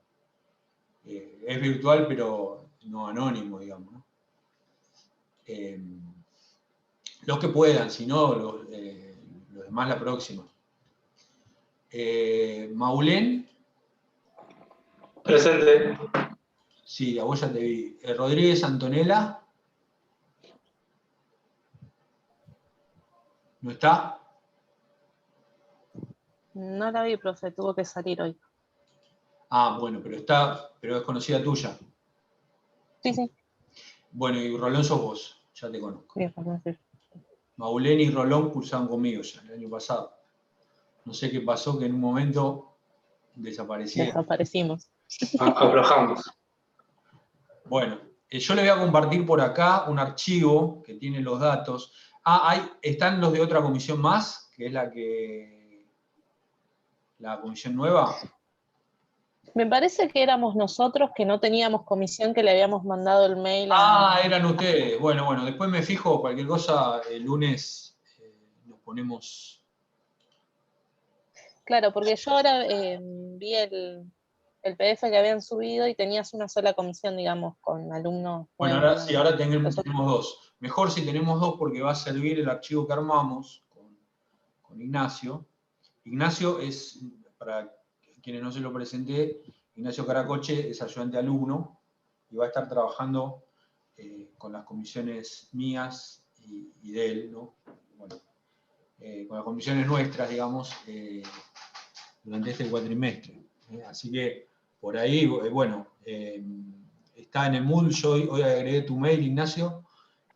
es virtual, pero no anónimo, digamos, ¿no? Los que puedan, si no, los demás la próxima. Maulén. Presente. Sí, a vos ya te vi. Rodríguez Antonella. ¿No está? No la vi, profe, tuvo que salir hoy. Ah, bueno, pero es conocida tuya. Sí, sí. Bueno, y Rolón sos vos, ya te conozco. Bien, vamos a ver. Maulén y Rolón cursaron conmigo ya el año pasado. No sé qué pasó, que en un momento desaparecieron. Desaparecimos. Aflojamos. Bueno, yo le voy a compartir por acá un archivo que tiene los datos. Están los de otra comisión más, que es la comisión nueva. Me parece que éramos nosotros que no teníamos comisión, que le habíamos mandado el mail Eran ustedes. Bueno, después me fijo, cualquier cosa, el lunes nos ponemos... Claro, porque yo ahora vi el PDF que habían subido y tenías una sola comisión, digamos, con alumnos. Bueno, ahora tenemos dos. Mejor si tenemos dos, porque va a servir el archivo que armamos con Ignacio. Ignacio es, para quienes no se lo presenté, Ignacio Caracoche es ayudante alumno y va a estar trabajando con las comisiones mías y de él, ¿no? Bueno, con las comisiones nuestras, digamos, durante este cuatrimestre. Así que por ahí, bueno, está en el Moodle. Yo hoy agregué tu mail, Ignacio.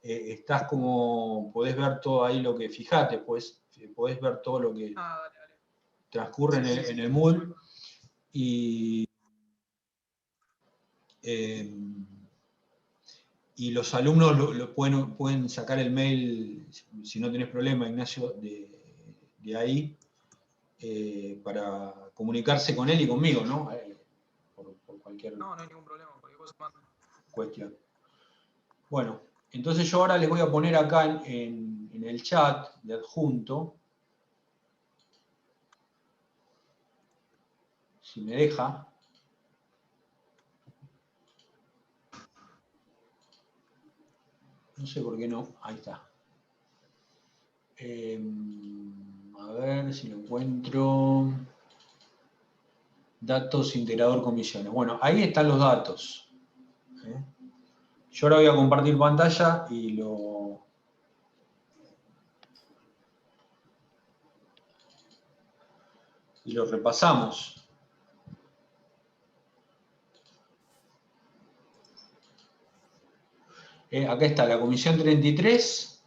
Estás como, podés ver todo ahí lo que, fijate, pues, podés ver todo lo que transcurre en el Moodle. Y los alumnos pueden sacar el mail, si no tenés problema, Ignacio, de ahí, para comunicarse con él y conmigo, ¿no? Por cualquier No hay ningún problema, cualquier cosa manda. cuestión. Bueno, entonces yo ahora les voy a poner acá en el chat de adjunto, si me deja. No sé por qué no. Ahí está. A ver si lo encuentro. Datos, integrador, comisiones. Bueno, ahí están los datos. Yo ahora voy a compartir pantalla y lo repasamos. Acá está la comisión 33.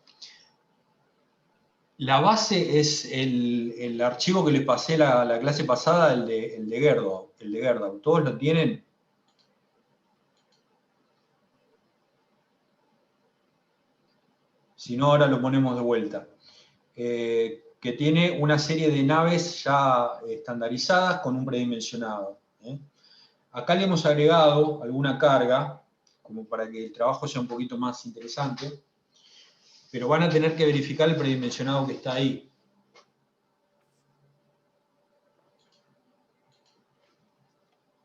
La base es el archivo que les pasé la clase pasada, el de Gerdau. ¿Todos lo tienen? Si no, ahora lo ponemos de vuelta. Que tiene una serie de naves ya estandarizadas con un predimensionado. Acá le hemos agregado alguna carga, como para que el trabajo sea un poquito más interesante, pero van a tener que verificar el predimensionado que está ahí.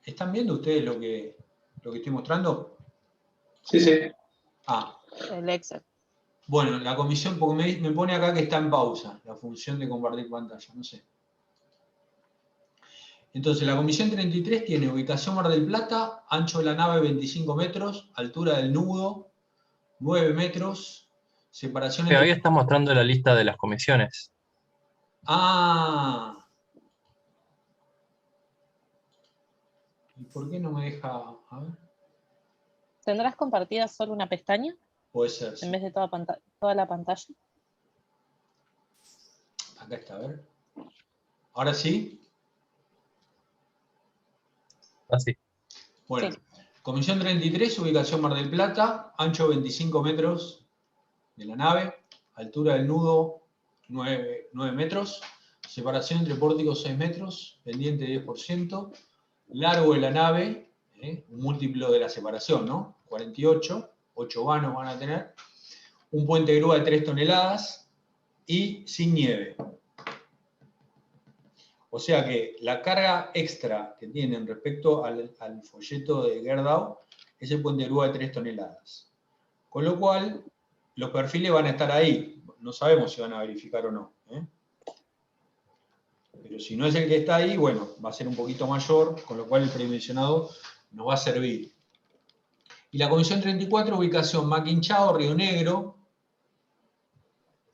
¿Están viendo ustedes lo que estoy mostrando? Sí, sí. Ah. El Excel. Bueno, la comisión, porque me pone acá que está en pausa, la función de compartir pantalla, no sé. Entonces, la comisión 33 tiene ubicación Mar del Plata, ancho de la nave 25 metros, altura del nudo 9 metros, separación Pero ahí está mostrando la lista de las comisiones. Ah. ¿Y por qué no me deja? A ver. ¿Tendrás compartida solo una pestaña? Puede ser. Sí. En vez de toda la pantalla. Acá está, a ver. ¿Ahora sí? Así. Bueno, sí. Comisión 33, ubicación Mar del Plata, ancho 25 metros de la nave, altura del nudo 9 metros, separación entre pórticos 6 metros, pendiente 10%, largo de la nave, un múltiplo de la separación, ¿no? 48, 8 vanos van a tener, un puente de grúa de 3 toneladas y sin nieve. O sea que la carga extra que tienen respecto al folleto de Gerdau es el puente de grúa de 3 toneladas. Con lo cual, los perfiles van a estar ahí. No sabemos si van a verificar o no. Pero si no es el que está ahí, bueno, va a ser un poquito mayor, con lo cual el predimensionado nos va a servir. Y la comisión 34, ubicación Maquinchao, Río Negro,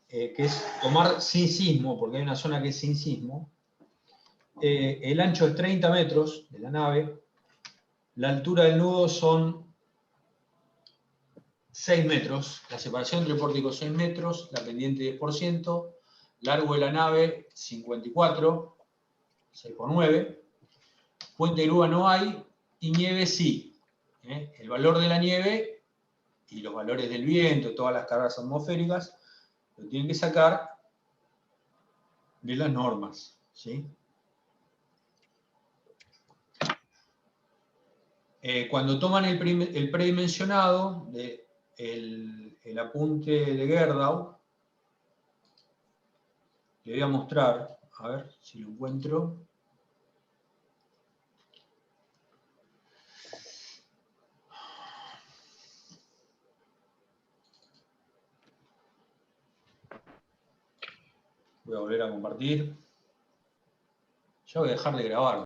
que es tomar sin sismo, porque hay una zona que es sin sismo. El ancho es 30 metros de la nave, la altura del nudo son 6 metros, la separación entre pórticos 6 metros, la pendiente 10%, largo de la nave 54, 6 por 9, puente de grúa no hay, y nieve sí. El valor de la nieve y los valores del viento, todas las cargas atmosféricas, lo tienen que sacar de las normas, ¿sí? Cuando toman el predimensionado, el apunte de Gerdau, le voy a mostrar, a ver si lo encuentro. Voy a volver a compartir. Ya voy a dejar de grabar.